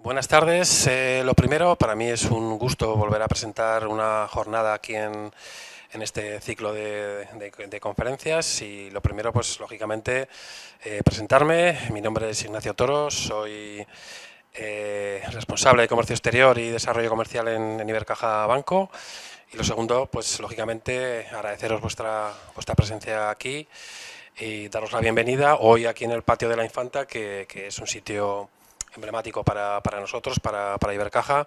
Buenas tardes. Lo primero, para mí es un gusto volver a presentar una jornada aquí en este ciclo de conferencias. Y lo primero, pues lógicamente, presentarme. Mi nombre es Ignacio Toro, soy responsable de comercio exterior y desarrollo comercial en Ibercaja Banco. Y lo segundo, pues lógicamente, agradeceros vuestra presencia aquí y daros la bienvenida hoy aquí en el Patio de la Infanta, que es un sitio emblemático para nosotros, para Ibercaja,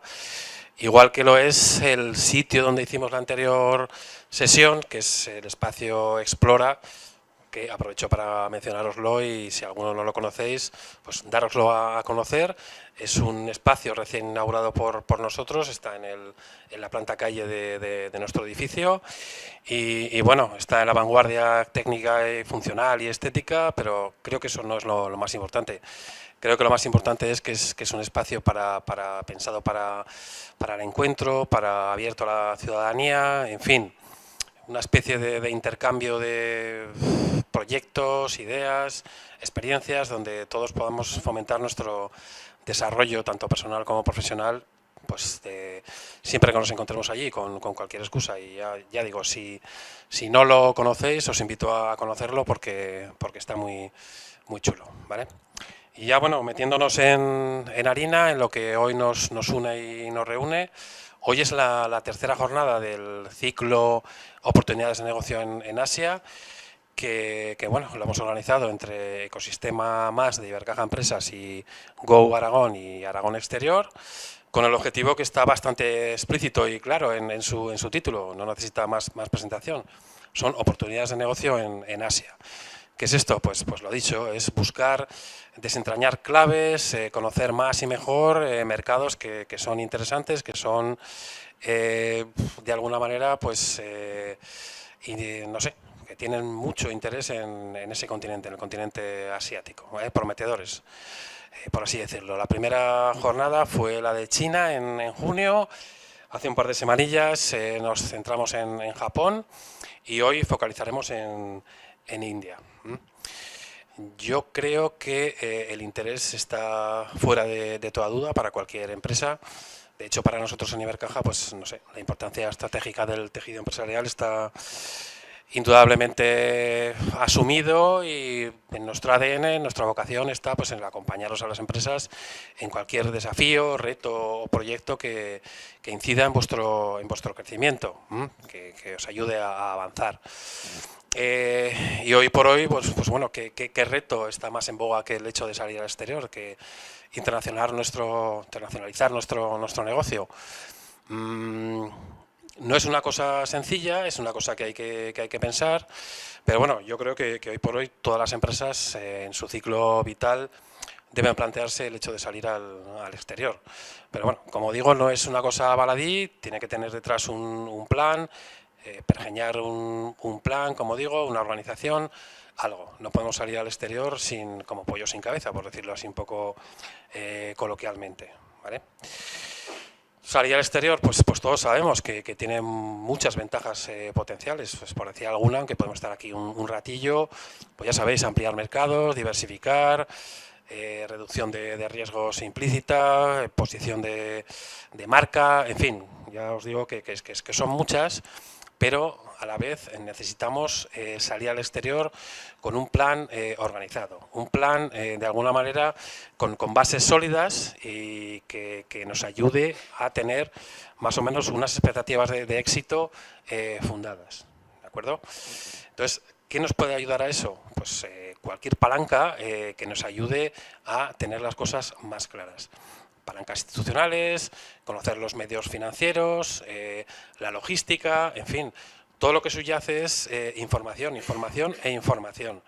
igual que lo es el sitio donde hicimos la anterior sesión, que es el espacio Explora, que aprovecho para mencionaroslo y si alguno no lo conocéis, pues daroslo a conocer. Es un espacio recién inaugurado por nosotros, está en la planta calle de nuestro edificio y bueno, está en la vanguardia técnica y funcional y estética, pero creo que eso no es lo más importante. Creo que lo más importante es que es un espacio pensado para el encuentro, para abierto a la ciudadanía, en fin, una especie de intercambio de proyectos, ideas, experiencias, donde todos podamos fomentar nuestro desarrollo, tanto personal como profesional, pues siempre que nos encontremos allí, con cualquier excusa. Y ya digo, si no lo conocéis, os invito a conocerlo porque está muy chulo, ¿vale? Y ya, bueno, metiéndonos en harina, en lo que hoy nos une y nos reúne, hoy es la tercera jornada del ciclo Oportunidades de Negocio en Asia, bueno, lo hemos organizado entre Ecosistema Más de Ibercaja Empresas y Go Aragón y Aragón Exterior, con el objetivo que está bastante explícito y claro en su título, no necesita más presentación. Son oportunidades de negocio en Asia. ¿Qué es esto? Pues lo dicho, es buscar desentrañar claves, conocer más y mejor mercados que son interesantes, que son de alguna manera, pues, no sé, que tienen mucho interés en ese continente, en el continente asiático, prometedores, por así decirlo. La primera jornada fue la de China en junio. Hace un par de semanillas nos centramos en Japón y hoy focalizaremos en India. Yo creo que el interés está fuera de toda duda para cualquier empresa. De hecho, para nosotros en Ibercaja, pues no sé, la importancia estratégica del tejido empresarial está indudablemente asumido y en nuestro ADN, en nuestra vocación está pues en el acompañaros a las empresas en cualquier desafío, reto o proyecto que incida en vuestro crecimiento, que os ayude a avanzar. Y hoy por hoy, pues bueno, ¿qué reto está más en boga que el hecho de salir al exterior, que internacionalizar nuestro negocio? No es una cosa sencilla, es una cosa que hay que pensar, pero bueno, yo creo que hoy por hoy todas las empresas en su ciclo vital deben plantearse el hecho de salir al exterior. Pero bueno, como digo, no es una cosa baladí, tiene que tener detrás un plan, pergeñar un plan, como digo, una organización, algo. No podemos salir al exterior como pollo sin cabeza, por decirlo así un poco coloquialmente, ¿vale? Salir al exterior, pues todos sabemos que tiene muchas ventajas potenciales, pues por decir alguna, aunque podemos estar aquí un ratillo, pues ya sabéis, ampliar mercados, diversificar, reducción de riesgos implícita, posición de marca, en fin, ya os digo que son muchas, pero a la vez necesitamos salir al exterior con un plan organizado, un plan de alguna manera con bases sólidas y que nos ayude a tener más o menos unas expectativas de éxito fundadas, ¿de acuerdo? Entonces, ¿qué nos puede ayudar a eso? Pues cualquier palanca que nos ayude a tener las cosas más claras. Palancas institucionales, conocer los medios financieros, la logística, en fin, todo lo que subyace es información e información.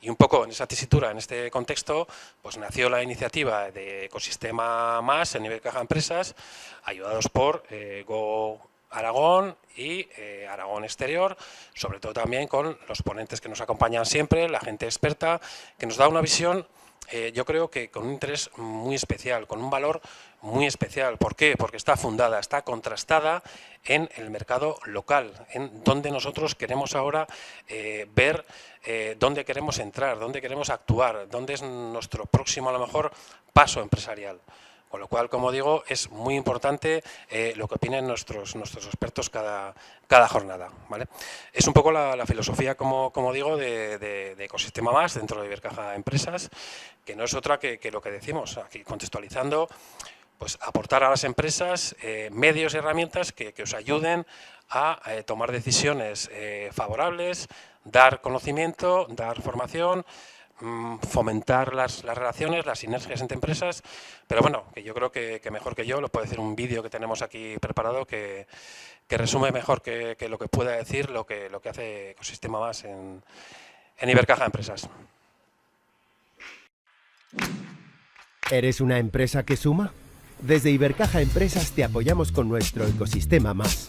Y un poco en esa tesitura, en este contexto, pues nació la iniciativa de Ecosistema Más en Ibercaja Empresas, ayudados por Go Aragón y Aragón Exterior, sobre todo también con los ponentes que nos acompañan siempre, la gente experta, que nos da una visión, yo creo que con un interés muy especial, con un valor muy especial. ¿Por qué? Porque está fundada, está contrastada en el mercado local, en donde nosotros queremos ahora ver dónde queremos entrar, dónde queremos actuar, dónde es nuestro próximo, a lo mejor, paso empresarial. Con lo cual, como digo, es muy importante lo que opinen nuestros expertos cada jornada, ¿vale? Es un poco la filosofía, como digo, de Ecosistema Más dentro de Ibercaja Empresas, que no es otra que lo que decimos, aquí contextualizando, pues aportar a las empresas medios y herramientas que os ayuden a tomar decisiones favorables, dar conocimiento, dar formación, fomentar las relaciones, las sinergias entre empresas, pero bueno, que yo creo que mejor que yo lo puede decir un vídeo que tenemos aquí preparado que resume mejor que lo que pueda decir lo que hace Ecosistema Más en Ibercaja Empresas. ¿Eres una empresa que suma? Desde Ibercaja Empresas te apoyamos con nuestro Ecosistema Más,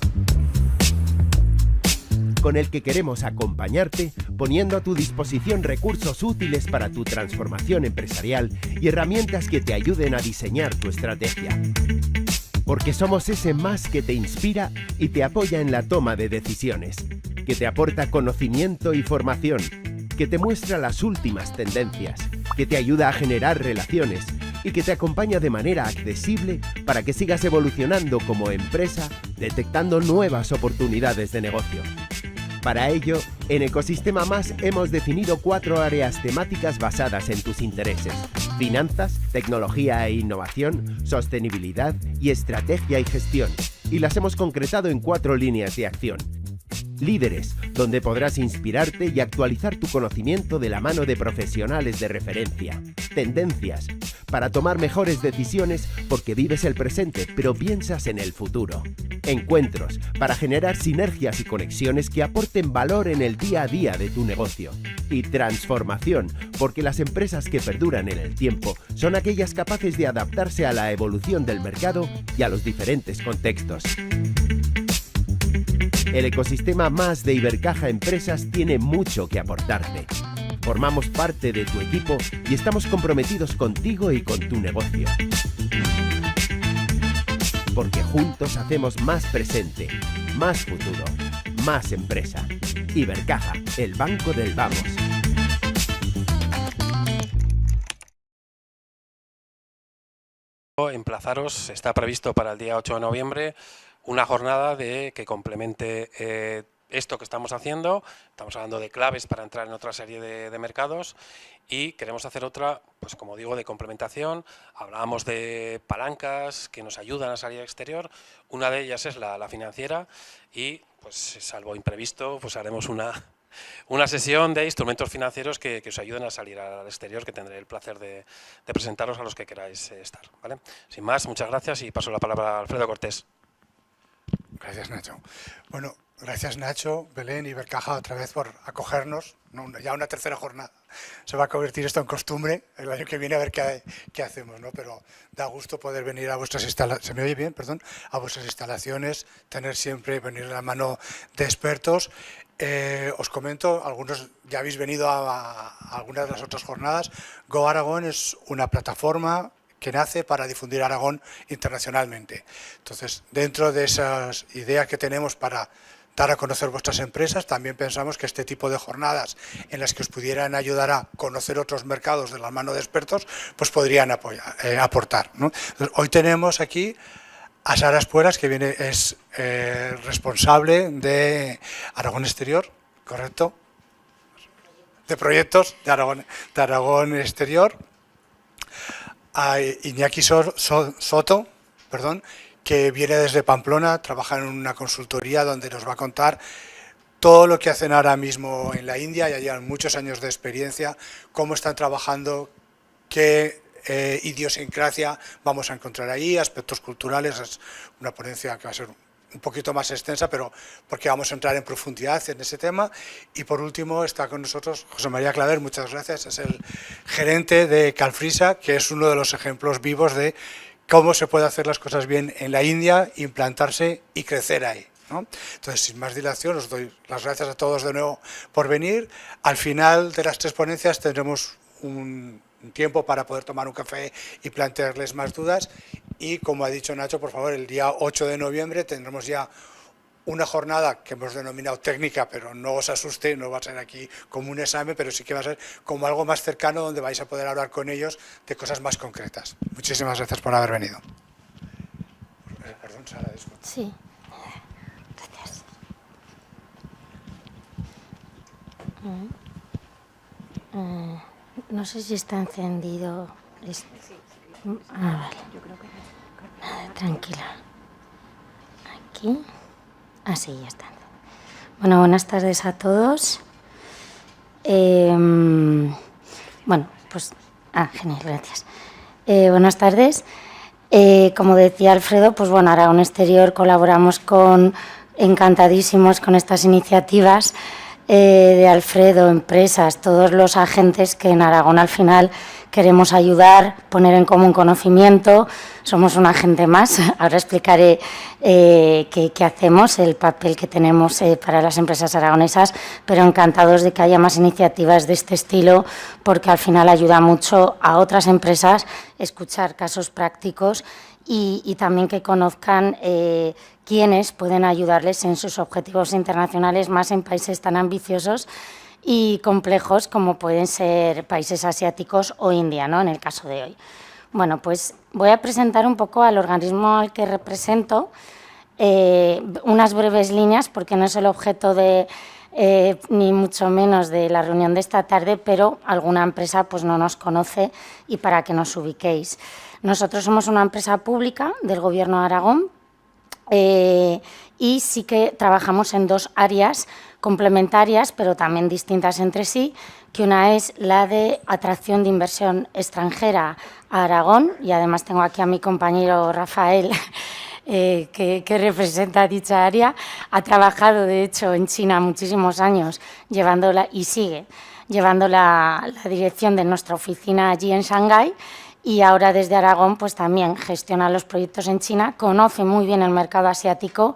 con el que queremos acompañarte poniendo a tu disposición recursos útiles para tu transformación empresarial y herramientas que te ayuden a diseñar tu estrategia. Porque somos ese más que te inspira y te apoya en la toma de decisiones, que te aporta conocimiento y formación, que te muestra las últimas tendencias, que te ayuda a generar relaciones y que te acompaña de manera accesible para que sigas evolucionando como empresa, detectando nuevas oportunidades de negocio. Para ello, en Ecosistema Más hemos definido 4 áreas temáticas basadas en tus intereses: finanzas, tecnología e innovación, sostenibilidad y estrategia y gestión. Y las hemos concretado en 4 líneas de acción. Líderes, donde podrás inspirarte y actualizar tu conocimiento de la mano de profesionales de referencia. Tendencias, para tomar mejores decisiones porque vives el presente, pero piensas en el futuro. Encuentros, para generar sinergias y conexiones que aporten valor en el día a día de tu negocio. Y transformación, porque las empresas que perduran en el tiempo son aquellas capaces de adaptarse a la evolución del mercado y a los diferentes contextos. El Ecosistema Más de Ibercaja Empresas tiene mucho que aportarte. Formamos parte de tu equipo y estamos comprometidos contigo y con tu negocio. Porque juntos hacemos más presente, más futuro, más empresa. Ibercaja, el banco del vamos. Emplazaros, está previsto para el día 8 de noviembre una jornada que complemente esto que estamos haciendo. Estamos hablando de claves para entrar en otra serie de mercados y queremos hacer otra, pues como digo, de complementación. Hablábamos de palancas que nos ayudan a salir al exterior. Una de ellas es la financiera y, pues salvo imprevisto, pues haremos una sesión de instrumentos financieros que os ayuden a salir al exterior, que tendré el placer de presentaros a los que queráis estar, ¿vale? Sin más, muchas gracias y paso la palabra a Alfredo Cortés. Gracias, Nacho. Bueno, gracias, Nacho, Belén y Ibercaja otra vez por acogernos. Ya una tercera jornada. Se va a convertir esto en costumbre el año que viene a ver qué hacemos, ¿no? Pero da gusto poder venir a vuestras instalaciones. ¿Se me oye bien? Perdón. A vuestras instalaciones, venir a la mano de expertos. Os comento, algunos ya habéis venido a algunas de las otras jornadas. Go Aragón es una plataforma que nace para difundir Aragón internacionalmente. Entonces, dentro de esas ideas que tenemos para dar a conocer vuestras empresas, también pensamos que este tipo de jornadas en las que os pudieran ayudar a conocer otros mercados de la mano de expertos, pues podrían aportar, ¿no? Entonces, hoy tenemos aquí a Sara Espuelas, que es responsable de Aragón Exterior, ¿correcto? De proyectos de Aragón Exterior. A Iñaki Soto, que viene desde Pamplona, trabaja en una consultoría donde nos va a contar todo lo que hacen ahora mismo en la India. Ya llevan muchos años de experiencia, cómo están trabajando, qué idiosincrasia vamos a encontrar ahí, aspectos culturales. Es una ponencia que va a ser un poquito más extensa, pero porque vamos a entrar en profundidad en ese tema. Y por último está con nosotros José María Claver, muchas gracias, es el gerente de Calfrisa, que es uno de los ejemplos vivos de cómo se puede hacer las cosas bien en la India, implantarse y crecer ahí, ¿no? Entonces, sin más dilación, os doy las gracias a todos de nuevo por venir. Al final de las 3 ponencias tendremos un tiempo para poder tomar un café y plantearles más dudas. Y como ha dicho Nacho, por favor, el día 8 de noviembre tendremos ya una jornada que hemos denominado técnica, pero no os asuste, no va a ser aquí como un examen, pero sí que va a ser como algo más cercano donde vais a poder hablar con ellos de cosas más concretas. Muchísimas gracias por haber venido. Perdón, Sara, disculpa. Sí, gracias. No sé si está encendido. Vale. Nada, tranquila. Aquí. Sí, ya está. Bueno, buenas tardes a todos. Bueno, pues... genial, gracias. Buenas tardes. Como decía Alfredo, pues bueno, Aragón Exterior colaboramos encantadísimos con estas iniciativas de Alfredo, empresas, todos los agentes que en Aragón al final queremos ayudar, poner en común conocimiento. Somos un agente más. Ahora explicaré qué hacemos, el papel que tenemos para las empresas aragonesas, pero encantados de que haya más iniciativas de este estilo, porque al final ayuda mucho a otras empresas escuchar casos prácticos y también que conozcan quiénes pueden ayudarles en sus objetivos internacionales, más en países tan ambiciosos y complejos como pueden ser países asiáticos o India, ¿no?, en el caso de hoy. Bueno, pues voy a presentar un poco al organismo al que represento, unas breves líneas, porque no es el objeto de ni mucho menos de la reunión de esta tarde, pero alguna empresa pues no nos conoce y para que nos ubiquéis. Nosotros somos una empresa pública del Gobierno de Aragón y sí que trabajamos en dos áreas complementarias, pero también distintas entre sí, que una es la de atracción de inversión extranjera a Aragón, y además tengo aquí a mi compañero Rafael, que representa dicha área. Ha trabajado, de hecho, en China muchísimos años llevándola y sigue llevando la dirección de nuestra oficina allí en Shanghái, y ahora desde Aragón pues también gestiona los proyectos en China, conoce muy bien el mercado asiático,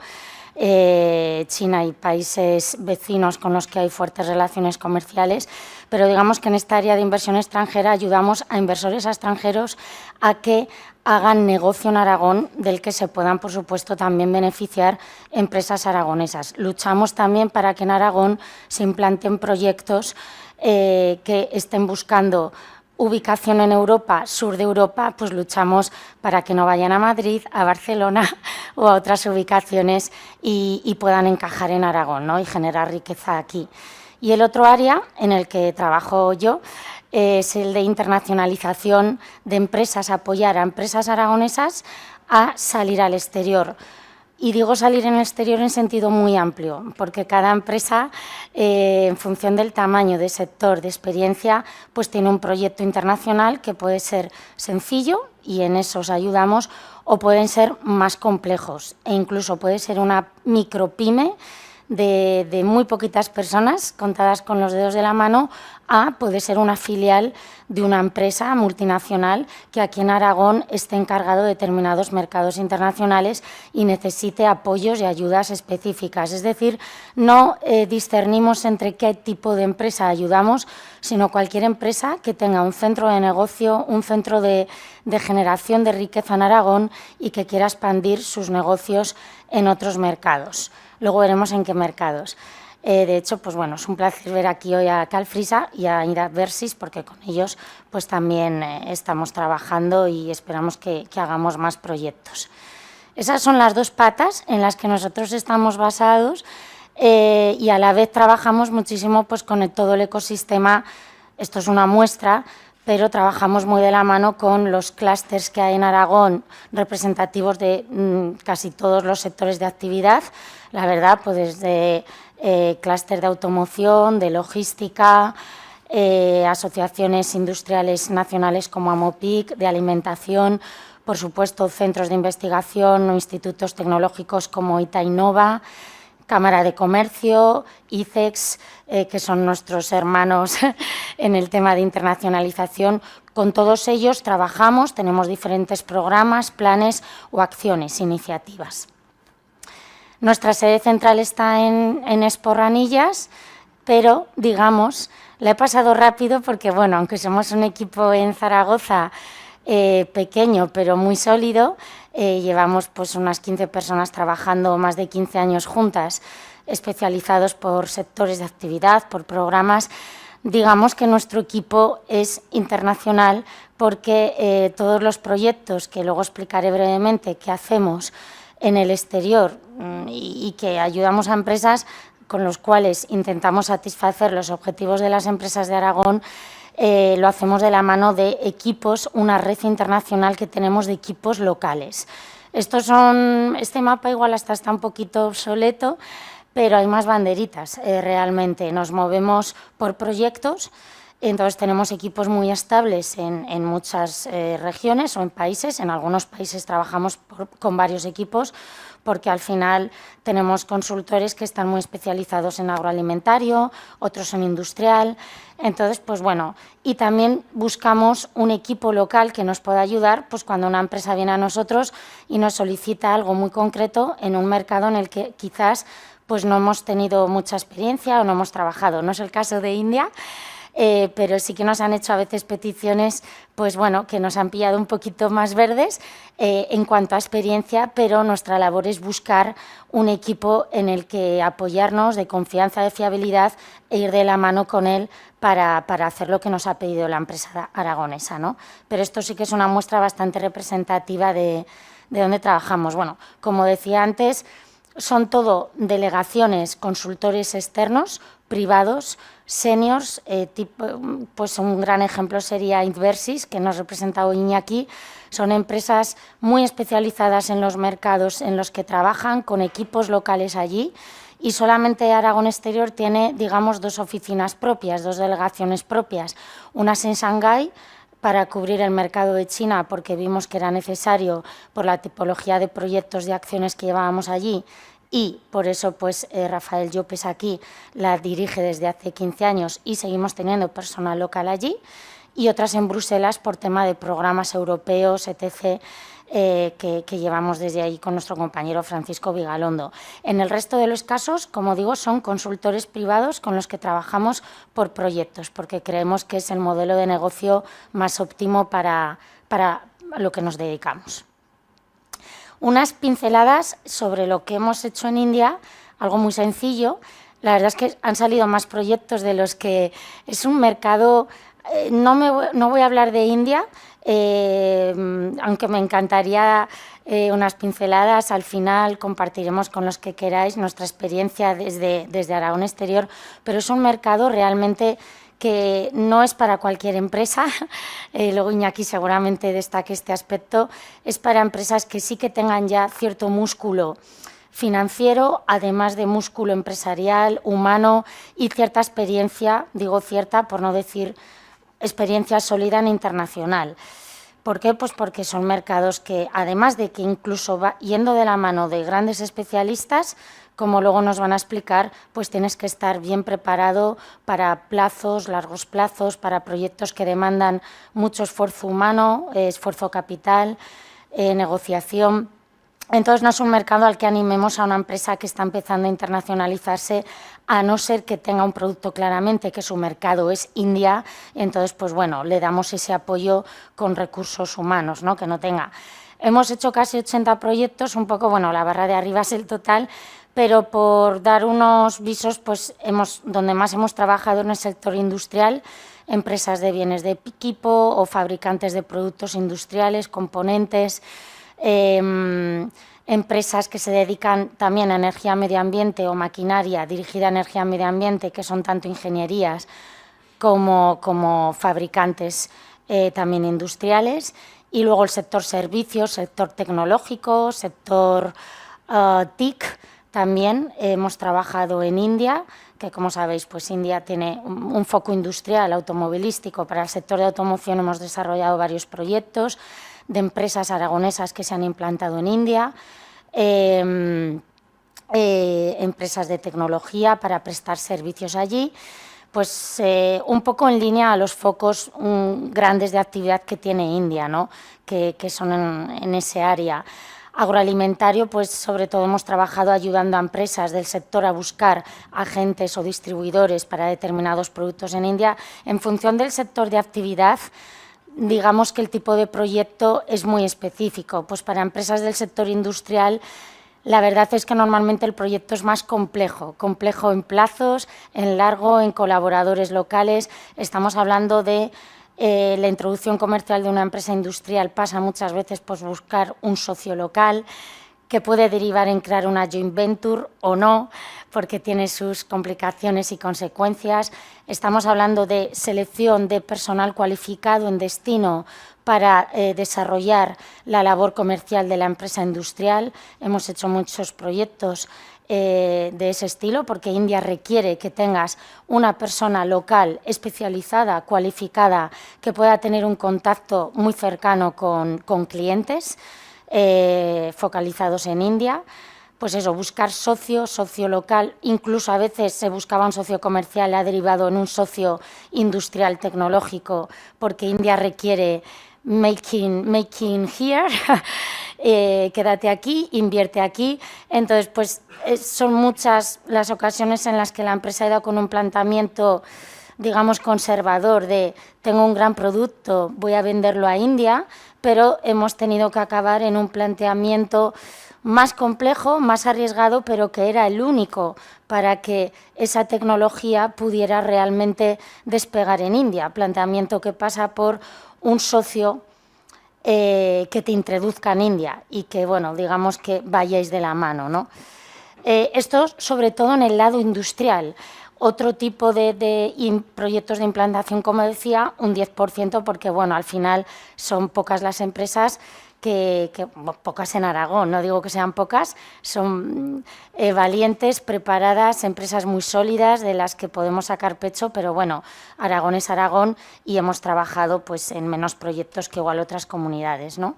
China y países vecinos con los que hay fuertes relaciones comerciales, pero digamos que en esta área de inversión extranjera ayudamos a inversores extranjeros a que hagan negocio en Aragón, del que se puedan, por supuesto, también beneficiar empresas aragonesas. Luchamos también para que en Aragón se implanten proyectos que estén buscando ubicación en Europa, sur de Europa, pues luchamos para que no vayan a Madrid, a Barcelona o a otras ubicaciones y puedan encajar en Aragón, ¿no?, y generar riqueza aquí. Y el otro área en el que trabajo yo es el de internacionalización de empresas, apoyar a empresas aragonesas a salir al exterior. Y digo salir en el exterior en sentido muy amplio, porque cada empresa, en función del tamaño, de sector, de experiencia, pues tiene un proyecto internacional que puede ser sencillo, y en eso os ayudamos, o pueden ser más complejos, e incluso puede ser una micropyme de muy poquitas personas, contadas con los dedos de la mano, puede ser una filial de una empresa multinacional que aquí en Aragón esté encargado de determinados mercados internacionales y necesite apoyos y ayudas específicas. Es decir, no discernimos entre qué tipo de empresa ayudamos, sino cualquier empresa que tenga un centro de negocio, un centro de generación de riqueza en Aragón y que quiera expandir sus negocios en otros mercados. Luego veremos en qué mercados. De hecho, pues bueno, es un placer ver aquí hoy a Calfrisa y a Inadversis, porque con ellos pues también estamos trabajando y esperamos que hagamos más proyectos. Esas son las dos patas en las que nosotros estamos basados y a la vez trabajamos muchísimo pues con todo el ecosistema. Esto es una muestra, pero trabajamos muy de la mano con los clústeres que hay en Aragón, representativos de casi todos los sectores de actividad, la verdad, pues desde clúster de automoción, de logística, asociaciones industriales nacionales como AMOPIC, de alimentación, por supuesto, centros de investigación o institutos tecnológicos como ITA-Innova, Cámara de Comercio, ICEX, que son nuestros hermanos en el tema de internacionalización. Con todos ellos trabajamos, tenemos diferentes programas, planes o acciones, iniciativas. Nuestra sede central está en Esporranillas, pero, digamos, la he pasado rápido porque, bueno, aunque somos un equipo en Zaragoza pequeño pero muy sólido. Llevamos pues unas 15 personas trabajando más de 15 años juntas, especializados por sectores de actividad, por programas. Digamos que nuestro equipo es internacional porque todos los proyectos, que luego explicaré brevemente que hacemos en el exterior y que ayudamos a empresas con los cuales intentamos satisfacer los objetivos de las empresas de Aragón, lo hacemos de la mano de equipos, una red internacional que tenemos de equipos locales. Este mapa igual hasta está un poquito obsoleto, pero hay más banderitas realmente. Nos movemos por proyectos, entonces tenemos equipos muy estables en muchas regiones o en países. En algunos países trabajamos con varios equipos porque al final tenemos consultores que están muy especializados en agroalimentario, otros en industrial. Entonces, pues bueno, y también buscamos un equipo local que nos pueda ayudar pues cuando una empresa viene a nosotros y nos solicita algo muy concreto en un mercado en el que quizás pues no hemos tenido mucha experiencia o no hemos trabajado. No es el caso de India, pero sí que nos han hecho a veces peticiones, pues bueno, que nos han pillado un poquito más verdes en cuanto a experiencia, pero nuestra labor es buscar un equipo en el que apoyarnos, de confianza, de fiabilidad, e ir de la mano con él para hacer lo que nos ha pedido la empresa aragonesa, ¿no? Pero esto sí que es una muestra bastante representativa de dónde trabajamos. Bueno, como decía antes, son todo delegaciones, consultores externos, privados, seniors, pues un gran ejemplo sería Inversis, que nos ha representado Iñaki. Son empresas muy especializadas en los mercados en los que trabajan, con equipos locales allí, y solamente Aragón Exterior tiene, digamos, 2 oficinas propias, 2 delegaciones propias. Una es en Shanghái, para cubrir el mercado de China, porque vimos que era necesario por la tipología de proyectos y acciones que llevábamos allí, y por eso pues Rafael Llopes aquí la dirige desde hace 15 años y seguimos teniendo personal local allí, y otras en Bruselas por tema de programas europeos, etc., que llevamos desde ahí con nuestro compañero Francisco Vigalondo. En el resto de los casos, como digo, son consultores privados con los que trabajamos por proyectos, porque creemos que es el modelo de negocio más óptimo para lo que nos dedicamos. Unas pinceladas sobre lo que hemos hecho en India, algo muy sencillo. La verdad es que han salido más proyectos de los que... Es un mercado... No voy a hablar de India, aunque me encantaría unas pinceladas. Al final compartiremos con los que queráis nuestra experiencia desde Aragón Exterior, pero es un mercado realmente que no es para cualquier empresa. Luego Iñaki seguramente destaque este aspecto. Es para empresas que sí que tengan ya cierto músculo financiero, además de músculo empresarial, humano y cierta experiencia, digo cierta por no decir experiencia sólida en internacional. ¿Por qué? Pues porque son mercados que, además de que incluso va yendo de la mano de grandes especialistas, como luego nos van a explicar, pues tienes que estar bien preparado para plazos, largos plazos, para proyectos que demandan mucho esfuerzo humano, esfuerzo capital, negociación. Entonces, no es un mercado al que animemos a una empresa que está empezando a internacionalizarse, a no ser que tenga un producto claramente que su mercado es India. Entonces, pues bueno, le damos ese apoyo con recursos humanos, ¿no? Que no tenga. Hemos hecho casi 80 proyectos, un poco, bueno, la barra de arriba es el total, pero por dar unos visos, pues donde más hemos trabajado en el sector industrial, empresas de bienes de equipo o fabricantes de productos industriales, componentes, empresas que se dedican también a energía medio ambiente o maquinaria dirigida a energía medio ambiente, que son tanto ingenierías como fabricantes también industriales, y luego el sector servicios, sector tecnológico, sector TIC. También hemos trabajado en India, que como sabéis, pues India tiene un foco industrial automovilístico. Para el sector de automoción hemos desarrollado varios proyectos de empresas aragonesas que se han implantado en India, empresas de tecnología para prestar servicios allí, pues un poco en línea a los focos grandes de actividad que tiene India, ¿no? que son en ese área. Agroalimentario, pues sobre todo hemos trabajado ayudando a empresas del sector a buscar agentes o distribuidores para determinados productos en India. En función del sector de actividad, digamos que el tipo de proyecto es muy específico. Pues para empresas del sector industrial, la verdad es que normalmente el proyecto es más complejo en plazos, en largo, en colaboradores locales. Estamos hablando de la introducción comercial de una empresa industrial, pasa muchas veces por buscar un socio local, que puede derivar en crear una joint venture o no, porque tiene sus complicaciones y consecuencias. Estamos hablando de selección de personal cualificado en destino para desarrollar la labor comercial de la empresa industrial. Hemos hecho muchos proyectos de ese estilo, porque India requiere que tengas una persona local especializada, cualificada, que pueda tener un contacto muy cercano con clientes, focalizados en India. Pues eso, buscar socio local, incluso a veces se buscaba un socio comercial, ha derivado en un socio industrial tecnológico, porque India requiere making here, quédate aquí, invierte aquí. Entonces, pues son muchas las ocasiones en las que la empresa ha ido con un planteamiento, digamos, conservador de tengo un gran producto, voy a venderlo a India, pero hemos tenido que acabar en un planteamiento más complejo, más arriesgado, pero que era el único para que esa tecnología pudiera realmente despegar en India. Planteamiento que pasa por un socio que te introduzca en India y que, bueno, digamos que vayáis de la mano, ¿no? Esto sobre todo en el lado industrial. Otro tipo de proyectos de implantación, como decía, un 10%, porque bueno, al final son pocas las empresas pocas en Aragón, no digo que sean pocas, son valientes, preparadas, empresas muy sólidas de las que podemos sacar pecho, pero bueno, Aragón es Aragón y hemos trabajado pues en menos proyectos que igual otras comunidades, ¿no?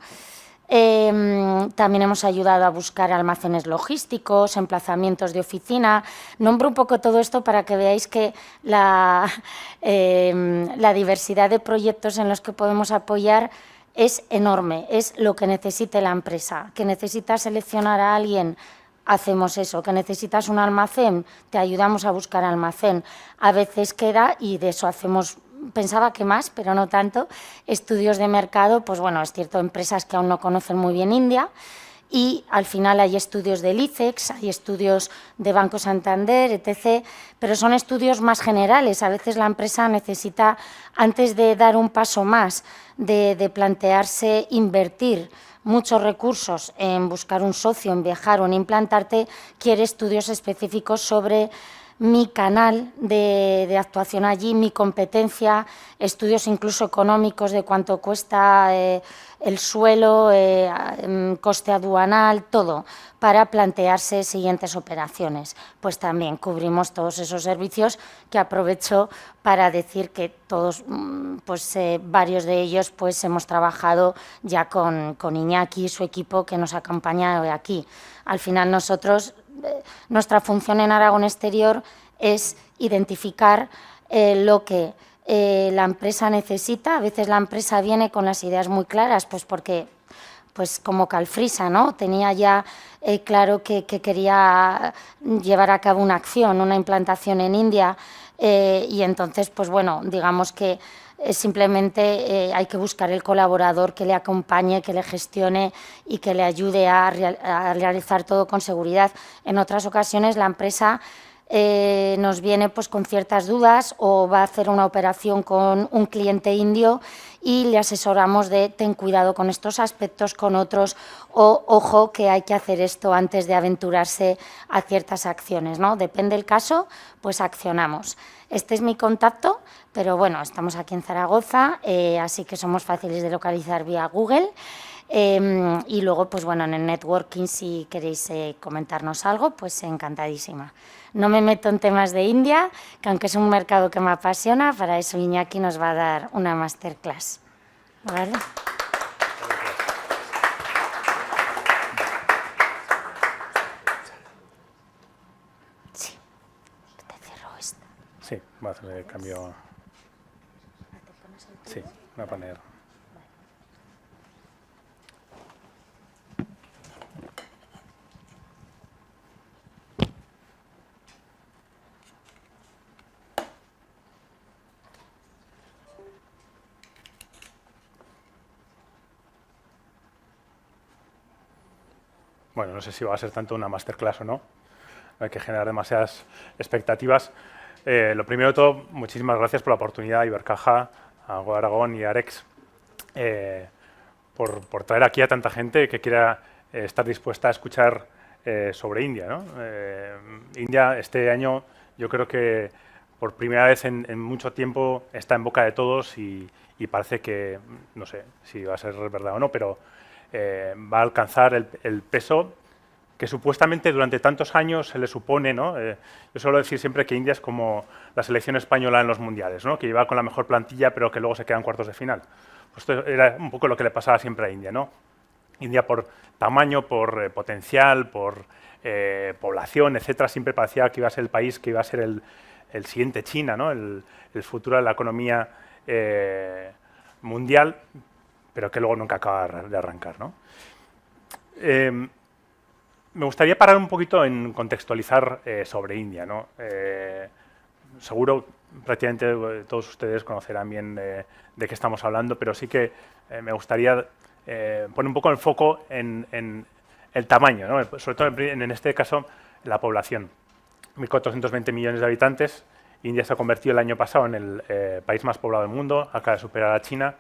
También hemos ayudado a buscar almacenes logísticos, emplazamientos de oficina. Nombro un poco todo esto para que veáis que la diversidad de proyectos en los que podemos apoyar es enorme, es lo que necesite la empresa. Que necesitas seleccionar a alguien, hacemos eso. Que necesitas un almacén, te ayudamos a buscar almacén. A veces queda, y de eso hacemos, pensaba que más, pero no tanto, estudios de mercado. Pues bueno, es cierto, empresas que aún no conocen muy bien India, y al final hay estudios del ICEX, hay estudios de Banco Santander, etc., pero son estudios más generales. A veces la empresa necesita, antes de dar un paso más, de plantearse invertir muchos recursos en buscar un socio, en viajar o en implantarte, quiere estudios específicos sobre mi canal de actuación allí, mi competencia, estudios incluso económicos de cuánto cuesta el suelo, coste aduanal, todo, para plantearse siguientes operaciones. Pues también cubrimos todos esos servicios, que aprovecho para decir que todos, pues varios de ellos, pues hemos trabajado ya con Iñaki y su equipo, que nos acompaña hoy aquí. Al final nosotros, nuestra función en Aragón Exterior es identificar lo que la empresa necesita. A veces la empresa viene con las ideas muy claras, pues porque, pues como Calfrisa, ¿no? Tenía ya claro que quería llevar a cabo una acción, una implantación en India, y entonces, pues bueno, digamos que simplemente hay que buscar el colaborador que le acompañe, que le gestione y que le ayude a realizar todo con seguridad. En otras ocasiones la empresa nos viene pues con ciertas dudas, o va a hacer una operación con un cliente indio y le asesoramos de ten cuidado con estos aspectos, con otros, o ojo que hay que hacer esto antes de aventurarse a ciertas acciones, ¿no? Depende del caso, pues accionamos. Este es mi contacto, pero bueno, estamos aquí en Zaragoza, así que somos fáciles de localizar vía Google. Y luego, pues bueno, en el networking, si queréis comentarnos algo, pues encantadísima. No me meto en temas de India, que aunque es un mercado que me apasiona, para eso Iñaki nos va a dar una masterclass. ¿Vale? Sí, te cierro esta. Sí, va a hacer el cambio. Sí, va a poner. bueno, no sé si va a ser tanto una masterclass o no. No hay que generar demasiadas expectativas. Lo primero de todo, muchísimas gracias por la oportunidad, Ibercaja, a Go Aragón y a Arex, por traer aquí a tanta gente que quiera estar dispuesta a escuchar sobre India, ¿no? India este año yo creo que por primera vez en mucho tiempo está en boca de todos y parece que, no sé si va a ser verdad o no, pero va a alcanzar el peso que supuestamente durante tantos años se le supone, ¿no? Yo suelo decir siempre que India es como la selección española en los mundiales, ¿no? Que lleva con la mejor plantilla pero que luego se queda en cuartos de final. Pues esto era un poco lo que le pasaba siempre a India, ¿no? India por tamaño, por potencial, por población, etcétera, siempre parecía que iba a ser el país que iba a ser el siguiente China, ¿no? El futuro de la economía mundial, pero que luego nunca acaba de arrancar, ¿no? Me gustaría parar un poquito en contextualizar sobre India, ¿no? Seguro prácticamente todos ustedes conocerán bien de qué estamos hablando, pero sí que me gustaría poner un poco el foco en el tamaño, ¿no? Sobre todo en este caso la población. 1.420 millones de habitantes. India se ha convertido el año pasado en el país más poblado del mundo, acaba de superar a China.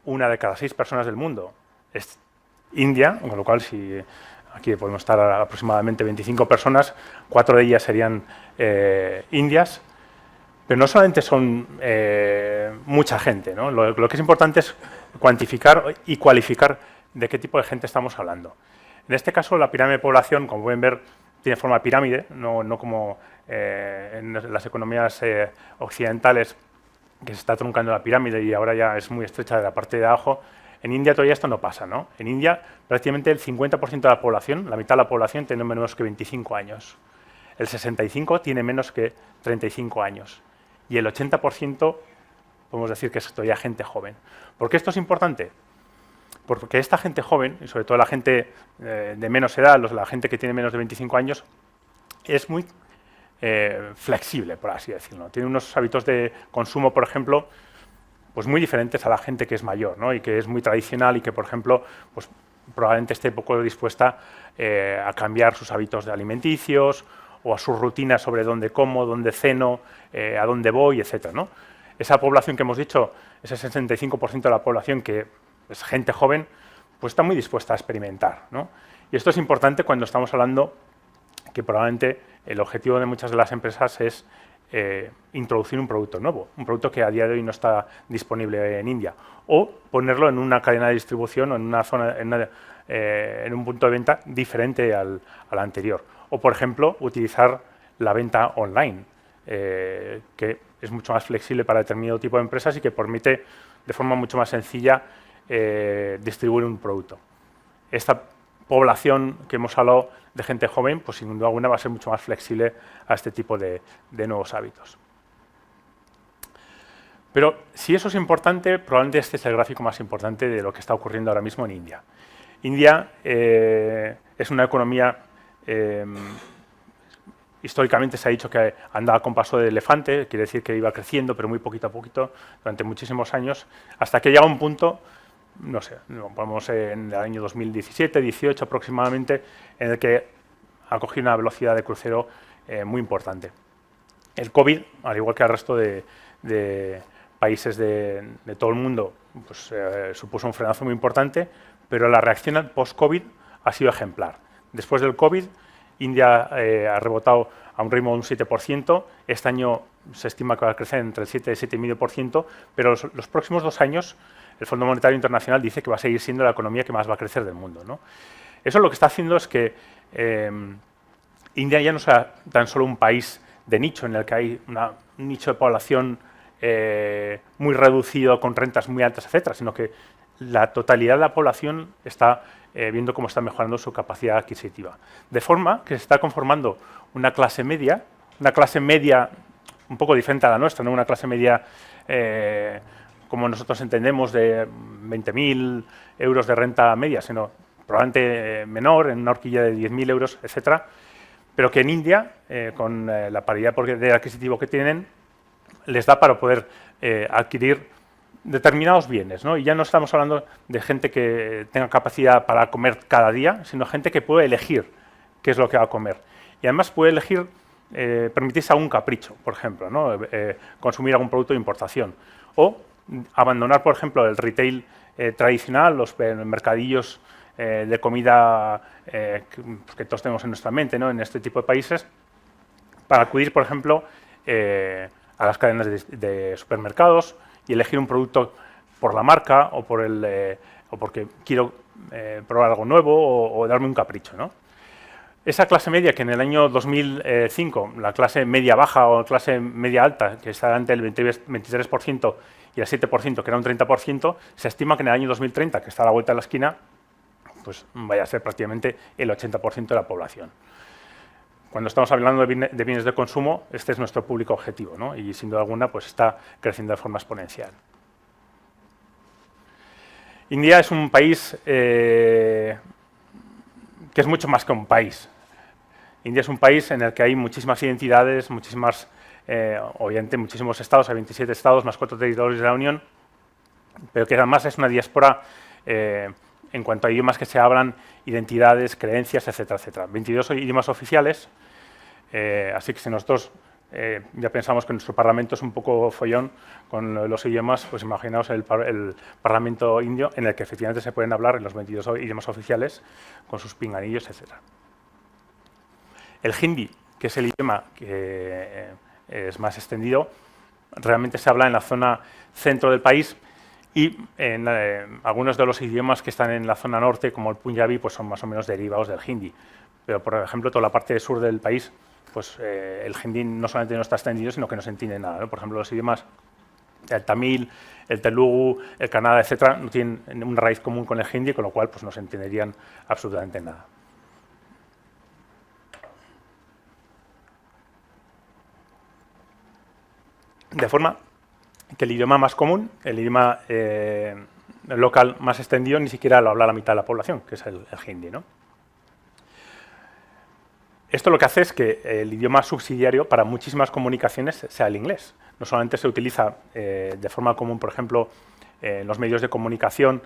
Una de cada 6 personas del mundo es India, con lo cual si aquí podemos estar aproximadamente 25 personas, 4 de ellas serían indias, pero no solamente son mucha gente, ¿no? Lo que es importante es cuantificar y cualificar de qué tipo de gente estamos hablando. En este caso, la pirámide de población, como pueden ver, tiene forma de pirámide, no como en las economías occidentales, que se está truncando la pirámide y ahora ya es muy estrecha de la parte de abajo. En India todavía esto no pasa, ¿no? En India prácticamente el 50% de la población, la mitad de la población, tiene menos que 25 años. El 65% tiene menos que 35 años. Y el 80% podemos decir que es todavía gente joven. ¿Por qué esto es importante? Porque esta gente joven, y sobre todo la gente de menos edad, la gente que tiene menos de 25 años, es muy flexible, por así decirlo. Tiene unos hábitos de consumo, por ejemplo, pues muy diferentes a la gente que es mayor, ¿no? Y que es muy tradicional y que, por ejemplo, pues probablemente esté poco dispuesta a cambiar sus hábitos de alimenticios o a sus rutinas sobre dónde como, dónde ceno, a dónde voy, etcétera, ¿no? Esa población que hemos dicho, ese 65% de la población que es gente joven, pues está muy dispuesta a experimentar, ¿no? Y esto es importante cuando estamos hablando que probablemente el objetivo de muchas de las empresas es introducir un producto nuevo, un producto que a día de hoy no está disponible en India, o ponerlo en una cadena de distribución o en una zona, en un punto de venta diferente al anterior. O, por ejemplo, utilizar la venta online, que es mucho más flexible para determinado tipo de empresas y que permite de forma mucho más sencilla distribuir un producto. Esta población que hemos hablado de gente joven, pues sin duda alguna va a ser mucho más flexible a este tipo de nuevos hábitos. Pero si eso es importante, probablemente este es el gráfico más importante de lo que está ocurriendo ahora mismo en India. India es una economía, históricamente se ha dicho que andaba con paso de elefante, quiere decir que iba creciendo, pero muy poquito a poquito, durante muchísimos años, hasta que llega un punto, no sé, vamos en el año 2017-18 aproximadamente, en el que ha cogido una velocidad de crucero muy importante. El COVID, al igual que el resto de países de todo el mundo, pues, supuso un frenazo muy importante, pero la reacción al post-COVID ha sido ejemplar. Después del COVID, India ha rebotado a un ritmo de un 7%, este año se estima que va a crecer entre el 7 y el 7,5%, pero los próximos 2 años el Fondo Monetario Internacional dice que va a seguir siendo la economía que más va a crecer del mundo, ¿no? Eso lo que está haciendo es que India ya no sea tan solo un país de nicho en el que hay un nicho de población muy reducido, con rentas muy altas, etcétera, sino que la totalidad de la población está viendo cómo está mejorando su capacidad adquisitiva. De forma que se está conformando una clase media un poco diferente a la nuestra, ¿no? Una clase media como nosotros entendemos de 20.000 euros de renta media, sino probablemente menor, en una horquilla de 10.000 euros, etcétera, pero que en India, con la paridad de adquisitivo que tienen, les da para poder adquirir determinados bienes, ¿no? Y ya no estamos hablando de gente que tenga capacidad para comer cada día, sino gente que puede elegir qué es lo que va a comer. Y además puede elegir, permitirse algún capricho, por ejemplo, ¿no? Consumir algún producto de importación. O abandonar, por ejemplo, el retail tradicional, los mercadillos de comida que todos tenemos en nuestra mente, ¿no? En este tipo de países, para acudir, por ejemplo, a las cadenas de supermercados y elegir un producto por la marca o porque quiero probar algo nuevo o darme un capricho, ¿no? Esa clase media que en el año 2005, la clase media baja o clase media alta, que está entre el 23% y el 7%, que era un 30%, se estima que en el año 2030, que está a la vuelta de la esquina, pues vaya a ser prácticamente el 80% de la población. Cuando estamos hablando de bienes de consumo, este es nuestro público objetivo, ¿no? Y sin duda alguna pues está creciendo de forma exponencial. India es un país que es mucho más que un país. India es un país en el que hay muchísimas identidades, obviamente muchísimos estados, hay 27 estados más 4 territorios de la Unión, pero que además es una diáspora en cuanto a idiomas que se hablan, identidades, creencias, etcétera, etcétera. 22 idiomas oficiales, así que si nosotros ya pensamos que nuestro parlamento es un poco follón con los idiomas, pues imaginaos el parlamento indio en el que efectivamente se pueden hablar en los 22 idiomas oficiales con sus pinganillos, etcétera. El hindi, que es el idioma que es más extendido, realmente se habla en la zona centro del país y en algunos de los idiomas que están en la zona norte, como el punjabi, pues son más o menos derivados del hindi. Pero, por ejemplo, toda la parte sur del país, pues el hindi no solamente no está extendido, sino que no se entiende nada, ¿no? Por ejemplo, los idiomas, el tamil, el telugu, el kannada, etcétera, no tienen una raíz común con el hindi, con lo cual pues no se entenderían absolutamente nada. De forma que el idioma más común, el idioma local más extendido, ni siquiera lo habla la mitad de la población, que es el hindi, ¿no? Esto lo que hace es que el idioma subsidiario para muchísimas comunicaciones sea el inglés. No solamente se utiliza de forma común, por ejemplo, en los medios de comunicación,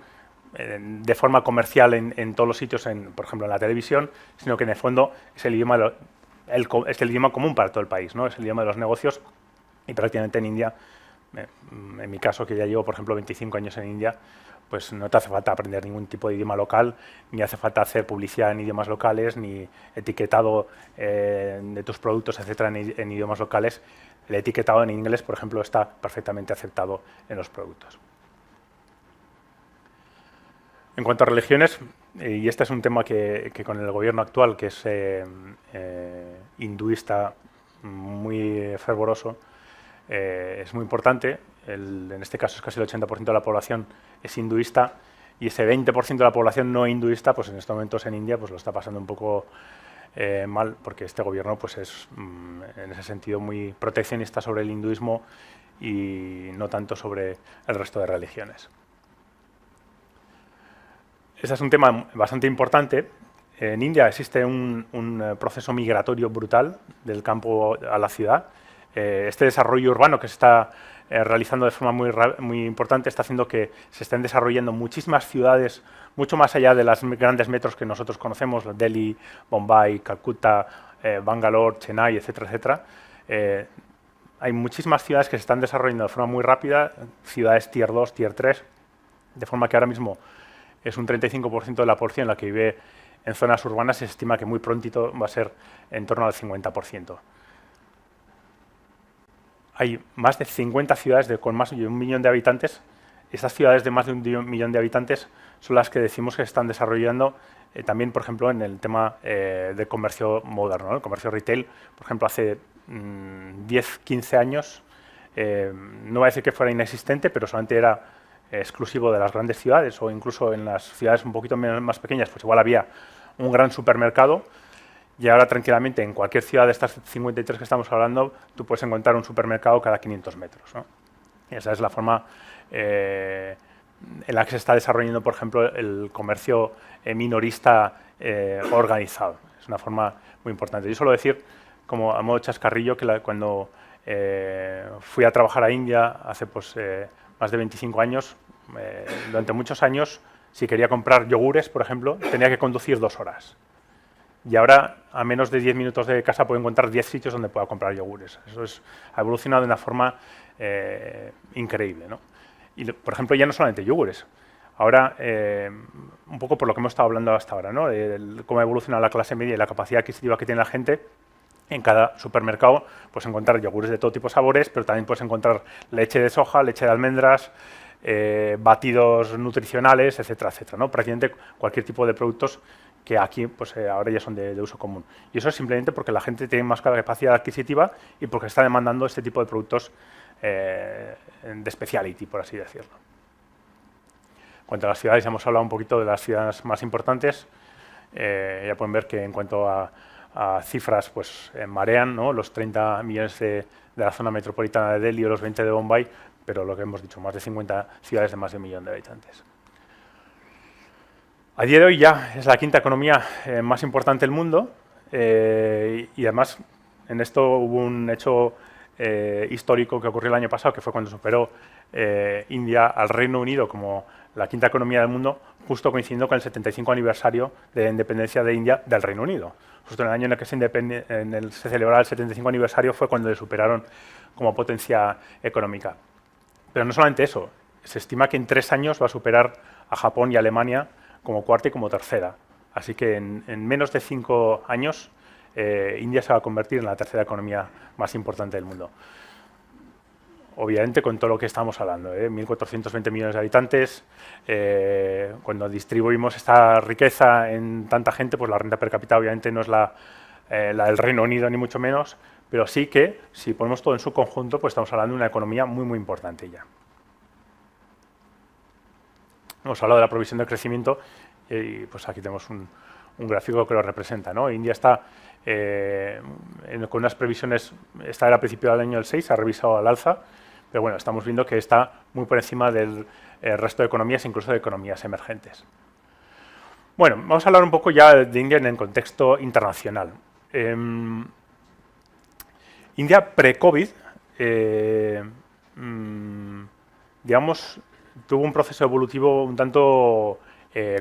de forma comercial en todos los sitios, por ejemplo, en la televisión, sino que en el fondo es el idioma, es el idioma común para todo el país, ¿no? Es el idioma de los negocios y prácticamente en India, en mi caso, que ya llevo, por ejemplo, 25 años en India, pues no te hace falta aprender ningún tipo de idioma local, ni hace falta hacer publicidad en idiomas locales, ni etiquetado de tus productos, etcétera, en idiomas locales. El etiquetado en inglés, por ejemplo, está perfectamente aceptado en los productos. En cuanto a religiones, y este es un tema que con el gobierno actual, que es hinduista muy fervoroso, es muy importante. En este caso es casi el 80% de la población es hinduista y ese 20% de la población no hinduista, pues en estos momentos en India pues lo está pasando un poco mal, porque este gobierno pues es en ese sentido muy proteccionista sobre el hinduismo y no tanto sobre el resto de religiones. Este es un tema bastante importante. En India existe un proceso migratorio brutal del campo a la ciudad. Este desarrollo urbano que se está realizando de forma muy importante está haciendo que se estén desarrollando muchísimas ciudades, mucho más allá de las grandes metros que nosotros conocemos, Delhi, Bombay, Calcuta, Bangalore, Chennai, etcétera, etcétera. Hay muchísimas ciudades que se están desarrollando de forma muy rápida, ciudades Tier 2, Tier 3, de forma que ahora mismo es un 35% de la población la que vive en zonas urbanas, se estima que muy prontito va a ser en torno al 50%. Hay más de 50 ciudades con más de 1 millón de habitantes. Estas ciudades de más de 1 millón de habitantes son las que decimos que se están desarrollando también, por ejemplo, en el tema de comercio moderno, ¿no? El comercio retail, por ejemplo, hace 10, 15 años, no voy a decir que fuera inexistente, pero solamente era exclusivo de las grandes ciudades o incluso en las ciudades un poquito más pequeñas, pues igual había un gran supermercado. Y ahora tranquilamente en cualquier ciudad de estas 53 que estamos hablando, tú puedes encontrar un supermercado cada 500 metros, ¿no? Y esa es la forma en la que se está desarrollando, por ejemplo, el comercio minorista organizado. Es una forma muy importante. Yo suelo decir, como a modo chascarrillo, que cuando fui a trabajar a India hace pues, más de 25 años, durante muchos años, si quería comprar yogures, por ejemplo, tenía que conducir 2 horas. Y ahora, a menos de 10 minutos de casa, puedo encontrar 10 sitios donde pueda comprar yogures. Eso ha evolucionado de una forma increíble, ¿no? Y, por ejemplo, ya no solamente yogures. Ahora, un poco por lo que hemos estado hablando hasta ahora, ¿no? Cómo ha evolucionado la clase media y la capacidad adquisitiva que tiene la gente. En cada supermercado puedes encontrar yogures de todo tipo de sabores, pero también puedes encontrar leche de soja, leche de almendras, batidos nutricionales, etcétera, etcétera, ¿no? Prácticamente cualquier tipo de productos que aquí pues, ahora ya son de uso común. Y eso es simplemente porque la gente tiene más capacidad adquisitiva y porque está demandando este tipo de productos de speciality, por así decirlo. En cuanto a las ciudades, ya hemos hablado un poquito de las ciudades más importantes. Ya pueden ver que en cuanto a cifras, pues marean, ¿no? Los 30 millones de la zona metropolitana de Delhi o los 20 de Bombay, pero lo que hemos dicho, más de 50 ciudades de más de 1 millón de habitantes. A día de hoy ya es la quinta economía más importante del mundo y además en esto hubo un hecho histórico que ocurrió el año pasado, que fue cuando superó India al Reino Unido como la quinta economía del mundo, justo coincidiendo con el 75 aniversario de la independencia de India del Reino Unido. Justo en el año en el que se celebraba el 75 aniversario fue cuando le superaron como potencia económica. Pero no solamente eso, se estima que en 3 años va a superar a Japón y a Alemania como cuarta y como tercera. Así que en menos de 5 años India se va a convertir en la tercera economía más importante del mundo. Obviamente con todo lo que estamos hablando, 1.420 millones de habitantes, cuando distribuimos esta riqueza en tanta gente, pues la renta per cápita obviamente no es la del Reino Unido ni mucho menos, pero sí que si ponemos todo en su conjunto, pues estamos hablando de una economía muy, muy importante ya. Hemos hablado de la provisión de crecimiento y pues aquí tenemos un gráfico que lo representa, ¿no? India está con unas previsiones, esta era a principio del año del 6, se ha revisado al alza, pero bueno, estamos viendo que está muy por encima del resto de economías, incluso de economías emergentes. Bueno, vamos a hablar un poco ya de India en el contexto internacional. India pre-COVID, digamos, tuvo un proceso evolutivo un tanto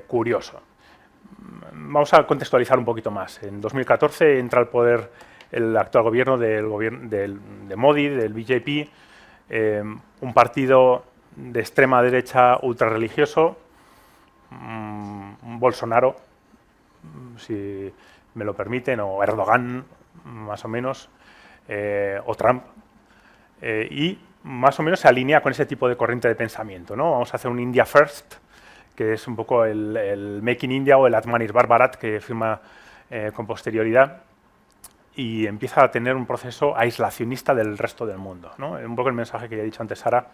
curioso. Vamos a contextualizar un poquito más. En 2014 entra al poder el actual gobierno de Modi, del BJP, un partido de extrema derecha ultrarreligioso, Bolsonaro, si me lo permiten, o Erdogan, más o menos, o Trump, y más o menos se alinea con ese tipo de corriente de pensamiento, ¿no? Vamos a hacer un India First, que es un poco el Make in India o el Atmanirbhar Bharat que firma con posterioridad y empieza a tener un proceso aislacionista del resto del mundo, ¿no? Un poco el mensaje que ya he dicho antes, Sara,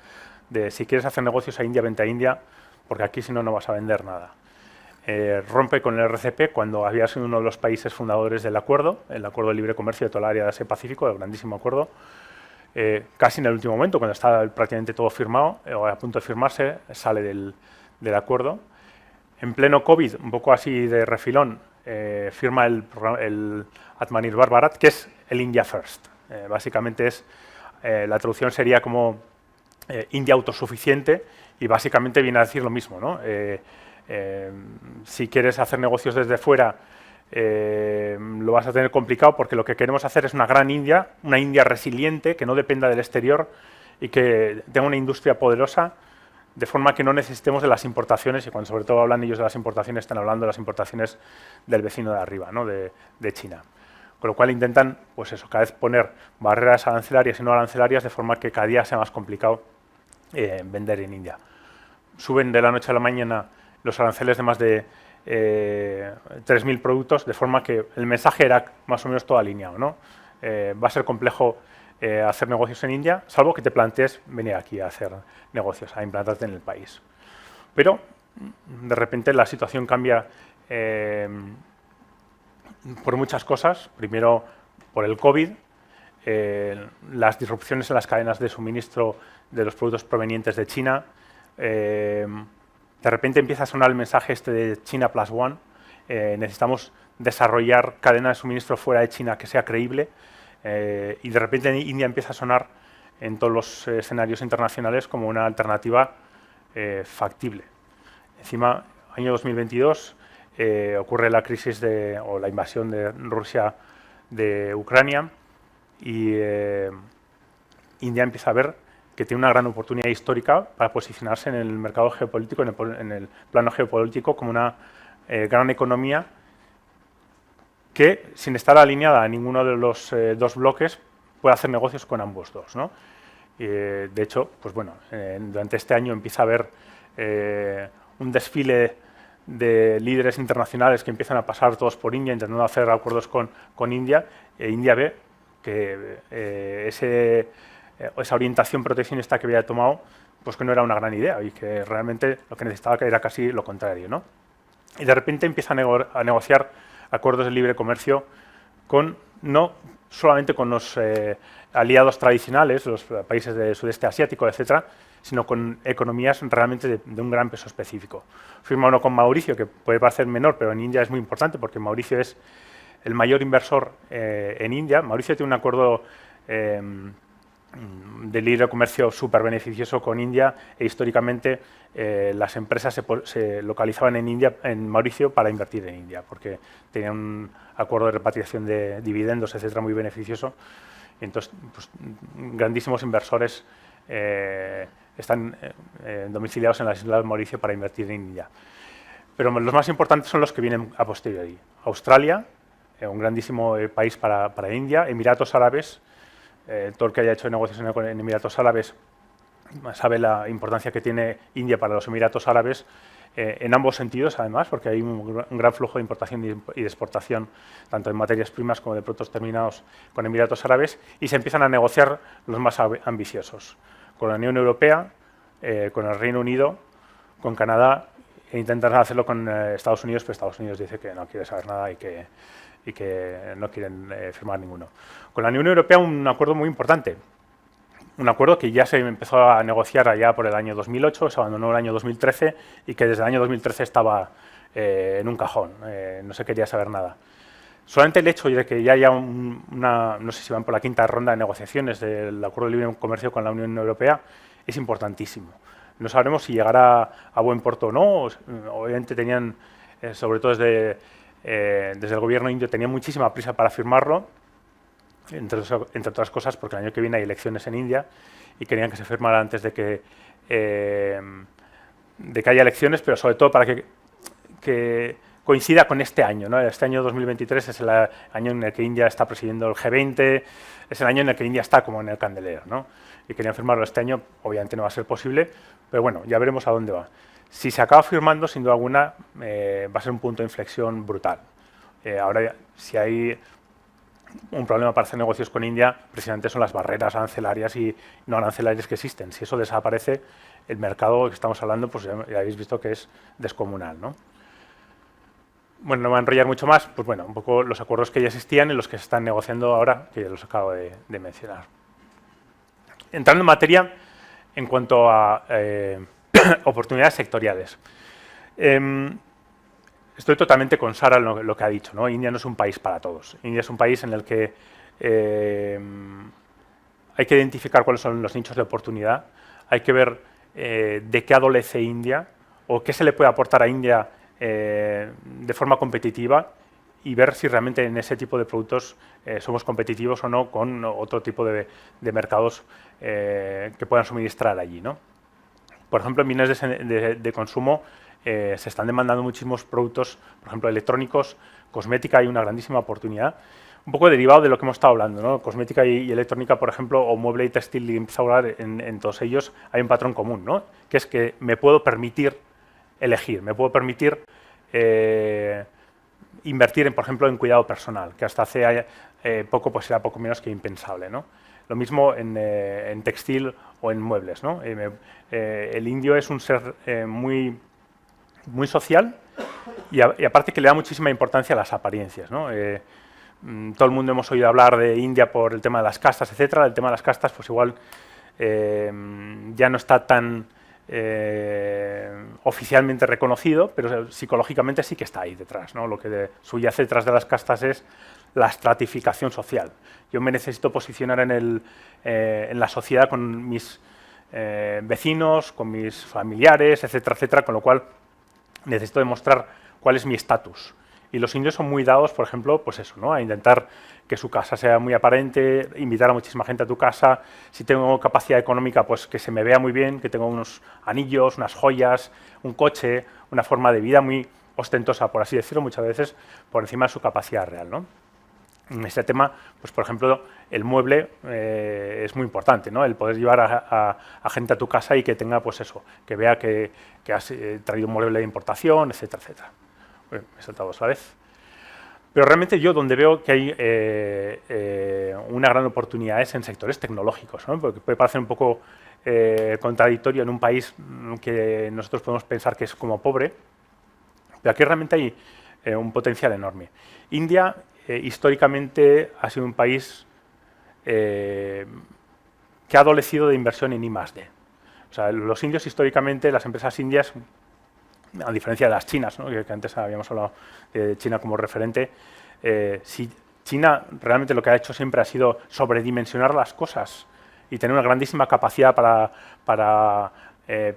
de si quieres hacer negocios a India, vente a India, porque aquí si no, no vas a vender nada. Rompe con el RCP cuando había sido uno de los países fundadores del acuerdo, el Acuerdo de Libre Comercio de toda el área de Asia-Pacífico, el grandísimo acuerdo. Casi en el último momento, cuando está prácticamente todo firmado, o a punto de firmarse, sale del acuerdo. En pleno COVID, un poco así de refilón, firma el Atmanirbhar Bharat, que es el India First. Básicamente la traducción sería como India autosuficiente y básicamente viene a decir lo mismo, ¿no? Si quieres hacer negocios desde fuera, lo vas a tener complicado porque lo que queremos hacer es una gran India, una India resiliente, que no dependa del exterior y que tenga una industria poderosa, de forma que no necesitemos de las importaciones, y cuando sobre todo hablan ellos de las importaciones, están hablando de las importaciones del vecino de arriba, ¿no? de China. Con lo cual intentan, pues eso, cada vez poner barreras arancelarias y no arancelarias, de forma que cada día sea más complicado vender en India. Suben de la noche a la mañana los aranceles de más de 3.000 productos, de forma que el mensaje era más o menos todo alineado, ¿no? Va a ser complejo hacer negocios en India, salvo que te plantees venir aquí a hacer negocios, a implantarte en el país. Pero, de repente, la situación cambia por muchas cosas. Primero, por el COVID, las disrupciones en las cadenas de suministro de los productos provenientes de China. De repente empieza a sonar el mensaje este de China Plus One. Necesitamos desarrollar cadena de suministro fuera de China que sea creíble. Y de repente en India empieza a sonar en todos los escenarios internacionales como una alternativa factible. Encima, año 2022, ocurre la crisis o la invasión de Rusia de Ucrania y India empieza a ver que tiene una gran oportunidad histórica para posicionarse en el mercado geopolítico, en el plano geopolítico, como una gran economía que, sin estar alineada a ninguno de los dos bloques, puede hacer negocios con ambos dos, ¿no? De hecho, pues bueno, durante este año empieza a haber un desfile de líderes internacionales que empiezan a pasar todos por India, intentando hacer acuerdos con India, e India ve que esa orientación proteccionista que había tomado, pues que no era una gran idea y que realmente lo que necesitaba era casi lo contrario, ¿no? Y de repente empieza a negociar acuerdos de libre comercio no solamente con los aliados tradicionales, los países del sudeste asiático, etcétera, sino con economías realmente de un gran peso específico. Firma uno con Mauricio, que puede parecer menor, pero en India es muy importante porque Mauricio es el mayor inversor en India. Mauricio tiene un acuerdo de libre comercio súper beneficioso con India e históricamente las empresas se localizaban en India, en Mauricio, para invertir en India, porque tenían un acuerdo de repatriación de dividendos, etcétera, muy beneficioso. Y entonces, pues, grandísimos inversores están domiciliados en las Islas de Mauricio para invertir en India. Pero los más importantes son los que vienen a posteriori. Australia, un grandísimo país para India, Emiratos Árabes. Todo el que haya hecho negocios en Emiratos Árabes sabe la importancia que tiene India para los Emiratos Árabes, en ambos sentidos, además, porque hay un gran flujo de importación y de exportación, tanto en materias primas como de productos terminados con Emiratos Árabes, y se empiezan a negociar los más ambiciosos, con la Unión Europea, con el Reino Unido, con Canadá, e intentan hacerlo con Estados Unidos, pero Estados Unidos dice que no quiere saber nada y que no quieren firmar ninguno. Con la Unión Europea un acuerdo muy importante, un acuerdo que ya se empezó a negociar allá por el año 2008, se abandonó el año 2013 y que desde el año 2013 estaba en un cajón, no se quería saber nada. Solamente el hecho de que ya haya no sé si van por la quinta ronda de negociaciones del Acuerdo de Libre Comercio con la Unión Europea es importantísimo. No sabremos si llegará a buen puerto o no. Obviamente tenían, sobre todo desde el gobierno indio, tenían muchísima prisa para firmarlo, entre otras cosas porque el año que viene hay elecciones en India y querían que se firmara antes de que haya elecciones, pero sobre todo para que coincida con este año, ¿no? Este año 2023 es el año en el que India está presidiendo el G20, es el año en el que India está como en el candelero, ¿no? Y querían firmarlo este año, obviamente no va a ser posible, pero bueno, ya veremos a dónde va. Si se acaba firmando, sin duda alguna, va a ser un punto de inflexión brutal. Ahora, si hay un problema para hacer negocios con India, precisamente son las barreras arancelarias y no arancelarias que existen. Si eso desaparece, el mercado que estamos hablando, pues ya habéis visto que es descomunal, ¿no? Bueno, no me voy a enrollar mucho más, pues bueno, un poco los acuerdos que ya existían y los que se están negociando ahora, que ya los acabo de mencionar. Entrando en materia, en cuanto a oportunidades sectoriales. Estoy totalmente con Sara en lo que ha dicho, ¿no? India no es un país para todos. India es un país en el que hay que identificar cuáles son los nichos de oportunidad, hay que ver de qué adolece India o qué se le puede aportar a India de forma competitiva y ver si realmente en ese tipo de productos somos competitivos o no con otro tipo de mercados que puedan suministrar allí, ¿no? Por ejemplo, en bienes de consumo se están demandando muchísimos productos, por ejemplo, electrónicos, cosmética, hay una grandísima oportunidad, un poco derivado de lo que hemos estado hablando, ¿no? Cosmética y electrónica, por ejemplo, o mueble y textil, y empiezo a hablar en todos ellos, hay un patrón común, ¿no? Que es que me puedo permitir elegir, me puedo permitir invertir, por ejemplo, en cuidado personal, que hasta hace poco pues era poco menos que impensable, ¿no? Lo mismo en textil o en muebles, ¿no? El indio es un ser muy social y aparte que le da muchísima importancia a las apariencias, ¿no? Todo el mundo hemos oído hablar de India por el tema de las castas, etcétera. El tema de las castas, pues igual ya no está tan oficialmente reconocido, pero psicológicamente sí que está ahí detrás, ¿no? Lo que subyace detrás de las castas es la estratificación social. Yo me necesito posicionar en la sociedad con mis vecinos, con mis familiares, etcétera, etcétera, con lo cual necesito demostrar cuál es mi estatus. Y los indios son muy dados, por ejemplo, pues eso, ¿no? A intentar que su casa sea muy aparente, invitar a muchísima gente a tu casa. Si tengo capacidad económica, pues que se me vea muy bien, que tengo unos anillos, unas joyas, un coche, una forma de vida muy ostentosa, por así decirlo, muchas veces por encima de su capacidad real, ¿no? En este tema, pues por ejemplo, el mueble es muy importante, ¿no? El poder llevar a gente a tu casa y que tenga, pues eso, que vea que has traído un mueble de importación, etcétera, etcétera. Me he saltado otra vez. Pero realmente yo donde veo que hay una gran oportunidad es en sectores tecnológicos, ¿no? Porque puede parecer un poco contradictorio en un país que nosotros podemos pensar que es como pobre, pero aquí realmente hay un potencial enorme. India históricamente ha sido un país que ha adolecido de inversión en I+D. O sea, los indios históricamente, las empresas indias, a diferencia de las chinas, ¿no? que antes habíamos hablado de China como referente, si China realmente lo que ha hecho siempre ha sido sobredimensionar las cosas y tener una grandísima capacidad para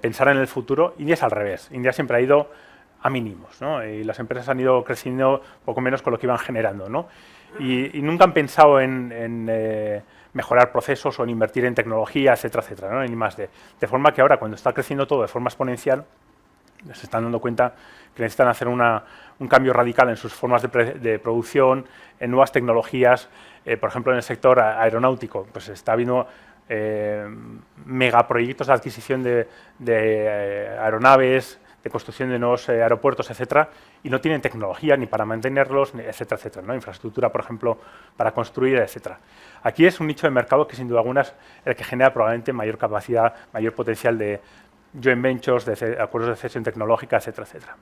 pensar en el futuro, India es al revés. India siempre ha ido a mínimos, ¿no? Y las empresas han ido creciendo poco menos con lo que iban generando, ¿no? Y nunca han pensado en mejorar procesos o en invertir en tecnología, etcétera, etcétera, ¿no? En I+D. De forma que ahora, cuando está creciendo todo de forma exponencial, se están dando cuenta que necesitan hacer un cambio radical en sus formas de producción, en nuevas tecnologías. Por ejemplo, en el sector aeronáutico, pues está habiendo megaproyectos de adquisición de aeronaves, de construcción de nuevos aeropuertos, etcétera, y no tienen tecnología ni para mantenerlos, etcétera, etcétera, ¿no? Infraestructura, por ejemplo, para construir, etcétera. Aquí es un nicho de mercado que, sin duda alguna, es el que genera probablemente mayor capacidad, mayor potencial de joint ventures, de acuerdos de cesión tecnológica, etcétera, etcétera.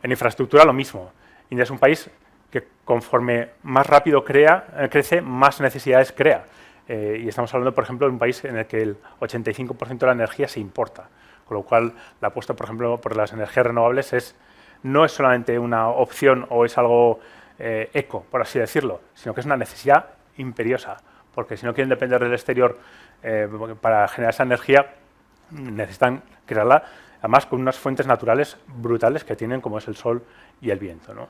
En infraestructura lo mismo. India es un país que conforme más rápido crece, más necesidades crea. Y estamos hablando, por ejemplo, de un país en el que el 85% de la energía se importa. Con lo cual, la apuesta, por ejemplo, por las energías renovables no es solamente una opción o es algo eco, por así decirlo, sino que es una necesidad imperiosa. Porque si no quieren depender del exterior para generar esa energía, necesitan crearla, además con unas fuentes naturales brutales que tienen, como es el sol y el viento, ¿no?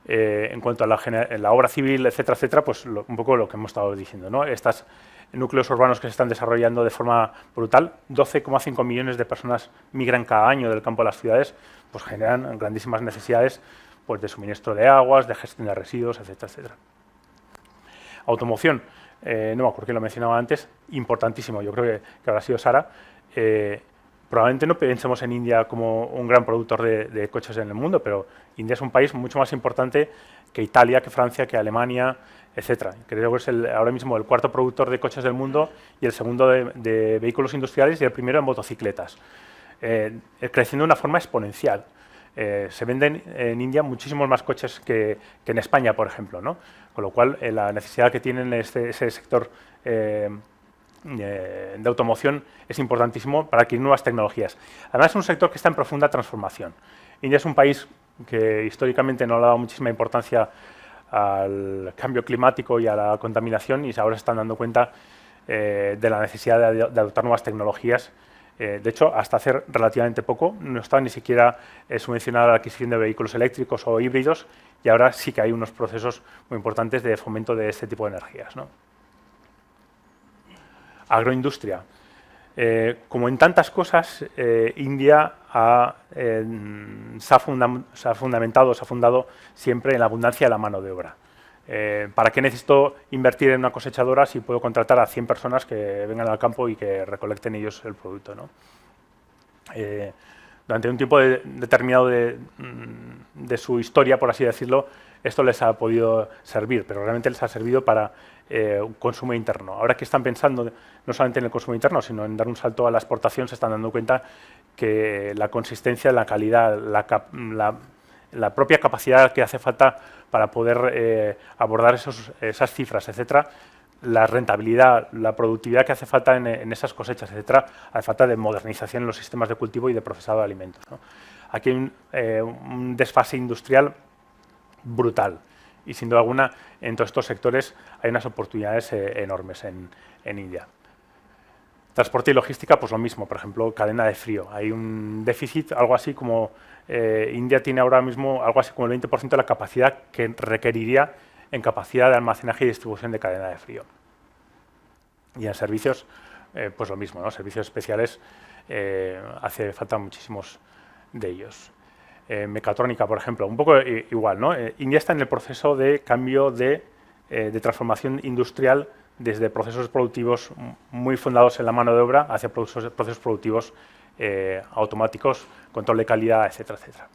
En cuanto a la obra civil, etcétera, etcétera, pues un poco lo que hemos estado diciendo, ¿no? Estos núcleos urbanos que se están desarrollando de forma brutal, 12,5 millones de personas migran cada año del campo a las ciudades, pues generan grandísimas necesidades, pues, de suministro de aguas, de gestión de residuos, etcétera, etcétera. Automoción, no me acuerdo quién lo mencionaba antes, importantísimo, yo creo que habrá sido Sara. Probablemente no pensemos en India como un gran productor de coches en el mundo, pero India es un país mucho más importante que Italia, que Francia, que Alemania, etcétera. Creo que es ahora mismo el cuarto productor de coches del mundo y el segundo de vehículos industriales y el primero en motocicletas, creciendo de una forma exponencial. Se venden en India muchísimos más coches que en España, por ejemplo, ¿no? Con lo cual, la necesidad que tienen ese sector de automoción es importantísimo para adquirir nuevas tecnologías. Además, es un sector que está en profunda transformación. India es un país que históricamente no le ha dado muchísima importancia al cambio climático y a la contaminación, y ahora se están dando cuenta de la necesidad de adoptar nuevas tecnologías. De hecho, hasta hace relativamente poco no estaba ni siquiera subvencionada la adquisición de vehículos eléctricos o híbridos, y ahora sí que hay unos procesos muy importantes de fomento de este tipo de energías, ¿no? Agroindustria. Como en tantas cosas, India se ha fundado siempre en la abundancia de la mano de obra. ¿Para qué necesito invertir en una cosechadora si puedo contratar a 100 personas que vengan al campo y que recolecten ellos el producto, ¿no? Durante un tiempo determinado de su historia, por así decirlo, esto les ha podido servir, pero realmente les ha servido para un consumo interno. Ahora que están pensando no solamente en el consumo interno, sino en dar un salto a la exportación, se están dando cuenta que la consistencia, la calidad, la propia capacidad que hace falta para poder abordar esas cifras, etcétera, la rentabilidad, la productividad que hace falta en esas cosechas, etcétera, hace falta de modernización en los sistemas de cultivo y de procesado de alimentos, ¿no? Aquí hay un desfase industrial brutal. Y sin duda alguna, en todos estos sectores hay unas oportunidades enormes en India. Transporte y logística, pues lo mismo, por ejemplo, cadena de frío. Hay un déficit, algo así como India tiene ahora mismo algo así como el 20% de la capacidad que requeriría en capacidad de almacenaje y distribución de cadena de frío. Y en servicios, pues lo mismo, ¿no? Servicios especiales, hace falta muchísimos de ellos. Mecatrónica, por ejemplo, un poco igual, ¿no? India está en el proceso de cambio de transformación industrial desde procesos productivos muy fundados en la mano de obra hacia procesos productivos automáticos, control de calidad, etcétera, etcétera.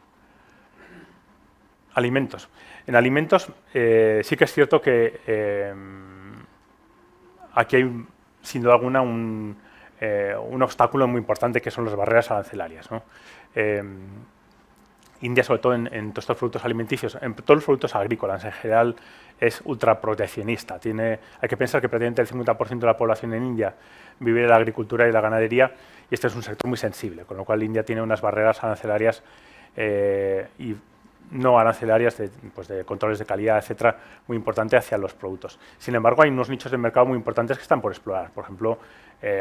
Alimentos. En alimentos sí que es cierto que aquí hay, sin duda alguna, un obstáculo muy importante que son las barreras arancelarias, ¿no? India, sobre todo en todos estos productos alimenticios, en todos los productos agrícolas en general, es ultraproteccionista. Hay que pensar que prácticamente el 50% de la población en India vive de la agricultura y de la ganadería, y este es un sector muy sensible, con lo cual India tiene unas barreras arancelarias y no arancelarias de controles de calidad, etcétera, muy importantes hacia los productos. Sin embargo, hay unos nichos de mercado muy importantes que están por explorar. Por ejemplo,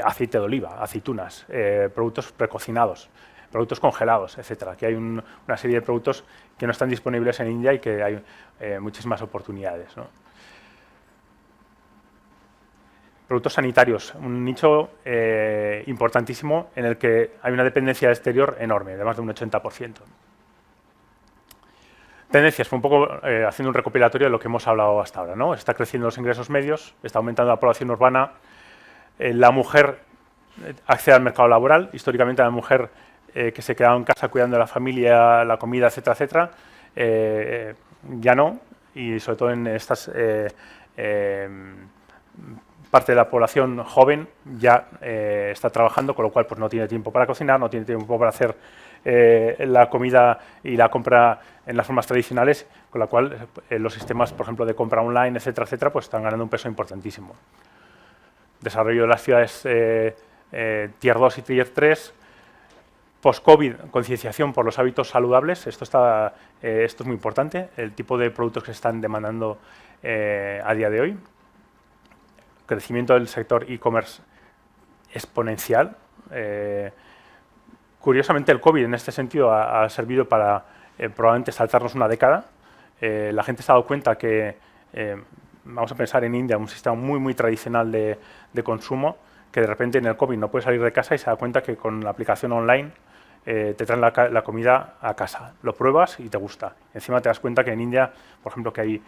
aceite de oliva, aceitunas, productos precocinados, productos congelados, etcétera. Aquí hay una serie de productos que no están disponibles en India y que hay muchísimas oportunidades, ¿no? Productos sanitarios, un nicho importantísimo en el que hay una dependencia exterior enorme, de más de un 80%. Tendencias, un poco haciendo un recopilatorio de lo que hemos hablado hasta ahora, ¿no? Está creciendo los ingresos medios, está aumentando la población urbana, la mujer accede al mercado laboral, históricamente la mujer que se quedaba en casa cuidando de la familia, la comida, etcétera, etcétera, ya no, y sobre todo en estas parte de la población joven ya está trabajando, con lo cual pues no tiene tiempo para cocinar, no tiene tiempo para hacer la comida y la compra en las formas tradicionales, con la cual los sistemas, por ejemplo, de compra online, etcétera, etcétera, pues están ganando un peso importantísimo. Desarrollo de las ciudades Tier 2 y Tier 3, post-COVID, concienciación por los hábitos saludables, esto es muy importante, el tipo de productos que se están demandando a día de hoy. Crecimiento del sector e-commerce exponencial. Curiosamente, el COVID en este sentido ha servido para probablemente saltarnos una década. La gente se ha dado cuenta que, vamos a pensar en India, un sistema muy tradicional de consumo, que de repente en el COVID no puede salir de casa y se da cuenta que con la aplicación online te traen la comida a casa. Lo pruebas y te gusta. Encima te das cuenta que en India, por ejemplo, que hay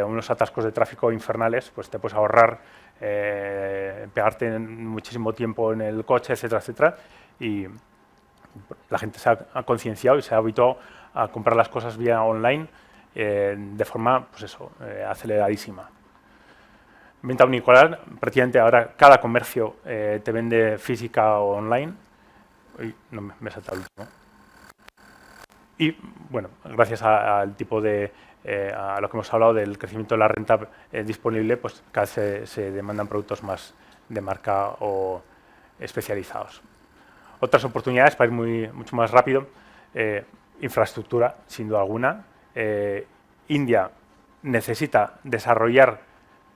unos atascos de tráfico infernales, pues te puedes ahorrar pegarte muchísimo tiempo en el coche, etcétera, etcétera, y la gente se ha concienciado y se ha habituado a comprar las cosas vía online de forma, pues eso, aceleradísima. Venta unicolar, prácticamente ahora cada comercio te vende física o online. Uy, no me he saltado el último. Y, bueno, gracias al tipo de a lo que hemos hablado del crecimiento de la renta disponible, pues cada vez se demandan productos más de marca o especializados. Otras oportunidades, para ir mucho más rápido, infraestructura, sin duda alguna. India necesita desarrollar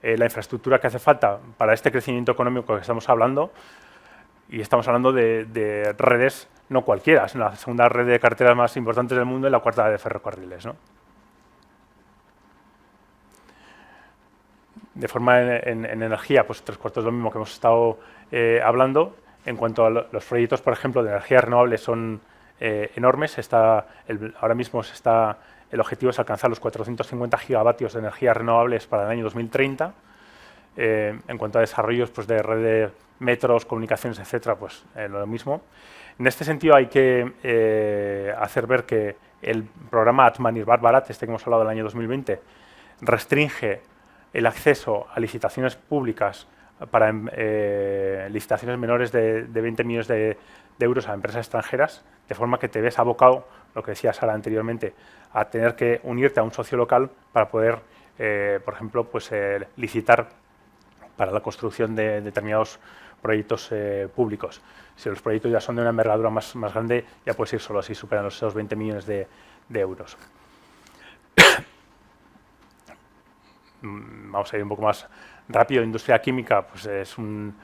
la infraestructura que hace falta para este crecimiento económico que estamos hablando, y estamos hablando de redes no cualquiera, es la segunda red de carreteras más importantes del mundo y la cuarta de ferrocarriles, ¿no? De forma en energía, pues 3/4 de lo mismo que hemos estado hablando. En cuanto a los proyectos, por ejemplo, de energías renovables son enormes. Ahora mismo el objetivo es alcanzar los 450 gigavatios de energías renovables para el año 2030. En cuanto a desarrollos pues, de red de metros, comunicaciones, etcétera, pues lo mismo. En este sentido hay que hacer ver que el programa Atmanirbhar Bharat, este que hemos hablado del año 2020, restringe el acceso a licitaciones públicas para licitaciones menores de 20 millones de euros a empresas extranjeras, de forma que te ves abocado, lo que decía Sara anteriormente, a tener que unirte a un socio local para poder, por ejemplo, pues, licitar para la construcción de determinados proyectos públicos. Si los proyectos ya son de una envergadura más grande, ya puedes ir solo si superan esos 20 millones de euros. vamos a ir un poco más rápido. Industria química, pues es un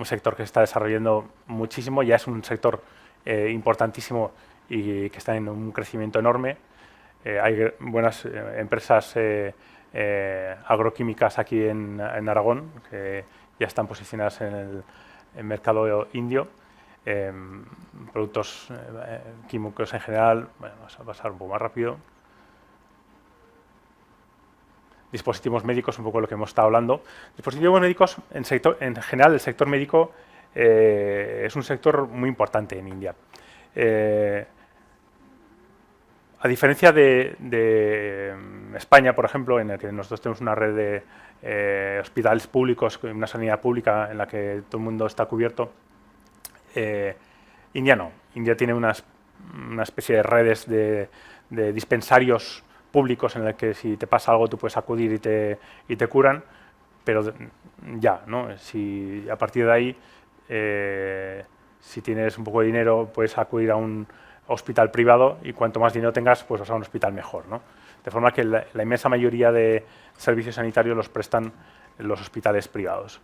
sector que se está desarrollando muchísimo, ya es un sector importantísimo y que está en un crecimiento enorme. Hay buenas empresas agroquímicas aquí en Aragón que ya están posicionadas en el mercado indio. Productos químicos en general, bueno, vamos a pasar un poco más rápido. Dispositivos médicos, un poco lo que hemos estado hablando. Dispositivos médicos, en general, el sector médico es un sector muy importante en India. A diferencia de España, por ejemplo, en el que nosotros tenemos una red de hospitales públicos, una sanidad pública en la que todo el mundo está cubierto, India no. India tiene una especie de redes de dispensarios públicos en el que si te pasa algo tú puedes acudir y te curan, pero ya, ¿no? Si a partir de ahí, si tienes un poco de dinero, puedes acudir a un hospital privado y cuanto más dinero tengas, pues vas a un hospital mejor, ¿no? De forma que la inmensa mayoría de servicios sanitarios los prestan los hospitales privados.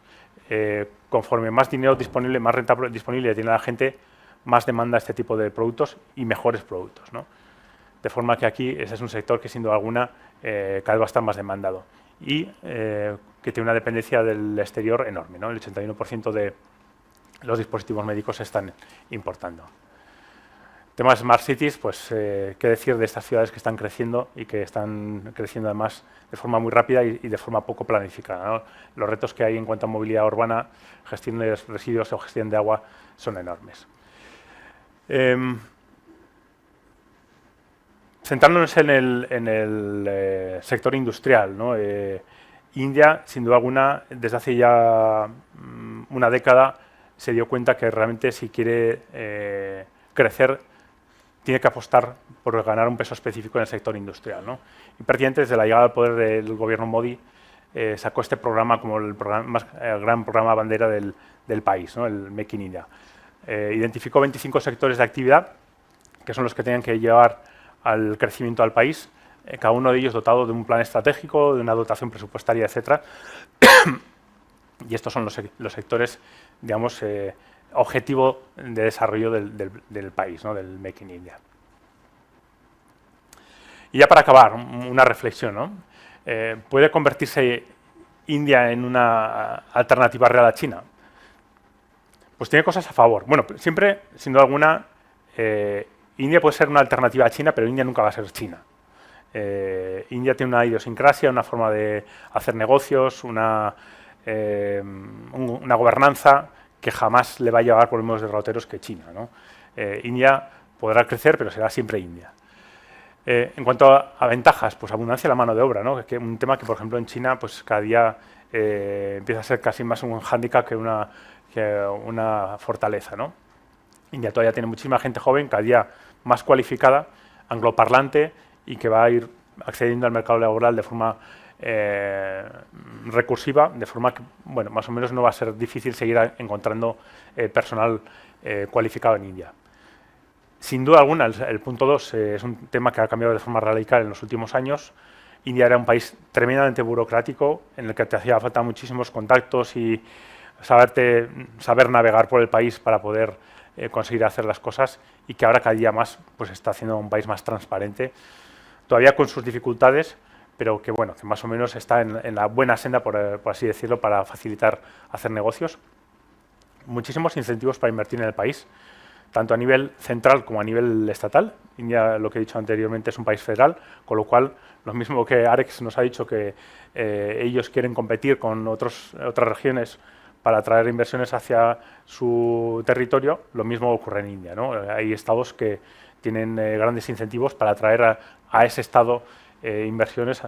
Conforme más dinero disponible, más renta disponible tiene la gente, más demanda este tipo de productos y mejores productos, ¿no? De forma que aquí ese es un sector que sin duda alguna cada vez va a estar más demandado y que tiene una dependencia del exterior enorme, ¿no? El 81% de los dispositivos médicos se están importando. Tema de Smart Cities, pues qué decir de estas ciudades que están creciendo y que están creciendo además de forma muy rápida y de forma poco planificada, ¿no? Los retos que hay en cuanto a movilidad urbana, gestión de residuos o gestión de agua son enormes. Centrándonos en el sector industrial, ¿no? India, sin duda alguna, desde hace ya una década se dio cuenta que realmente si quiere crecer tiene que apostar por ganar un peso específico en el sector industrial, ¿no? Y prácticamente desde la llegada al poder del gobierno Modi sacó este programa como el gran programa bandera del país, ¿no? El Make in India. Identificó 25 sectores de actividad que son los que tenían que llevar al crecimiento del país, cada uno de ellos dotado de un plan estratégico, de una dotación presupuestaria, etcétera. Y estos son los sectores, digamos, objetivo de desarrollo del país, ¿no? Del Make in India. Y ya para acabar, una reflexión, ¿no? ¿Puede convertirse India en una alternativa real a China? Pues tiene cosas a favor. Bueno, siempre, sin duda alguna, India puede ser una alternativa a China, pero India nunca va a ser China. India tiene una idiosincrasia, una forma de hacer negocios, una gobernanza que jamás le va a llevar por los mismos derroteros que China, ¿no? India podrá crecer, pero será siempre India. En cuanto a ventajas, pues abundancia de la mano de obra, ¿no? Que un tema que, por ejemplo, en China, pues cada día empieza a ser casi más un hándicap que una fortaleza, ¿no? India todavía tiene muchísima gente joven, cada día más cualificada, angloparlante y que va a ir accediendo al mercado laboral de forma recursiva, de forma que, bueno, más o menos no va a ser difícil seguir encontrando personal cualificado en India. Sin duda alguna, el punto 2 es un tema que ha cambiado de forma radical en los últimos años. India era un país tremendamente burocrático, en el que te hacía falta muchísimos contactos y saber navegar por el país para poder conseguir hacer las cosas, y que ahora cada día más pues está haciendo un país más transparente, todavía con sus dificultades, pero que bueno, que más o menos está en la buena senda, por así decirlo, para facilitar hacer negocios. Muchísimos incentivos para invertir en el país, tanto a nivel central como a nivel estatal. India, lo que he dicho anteriormente, es un país federal, con lo cual, lo mismo que Arex nos ha dicho que ellos quieren competir con otras regiones para atraer inversiones hacia su territorio, lo mismo ocurre en India, ¿no? Hay estados que tienen grandes incentivos para atraer a ese estado inversiones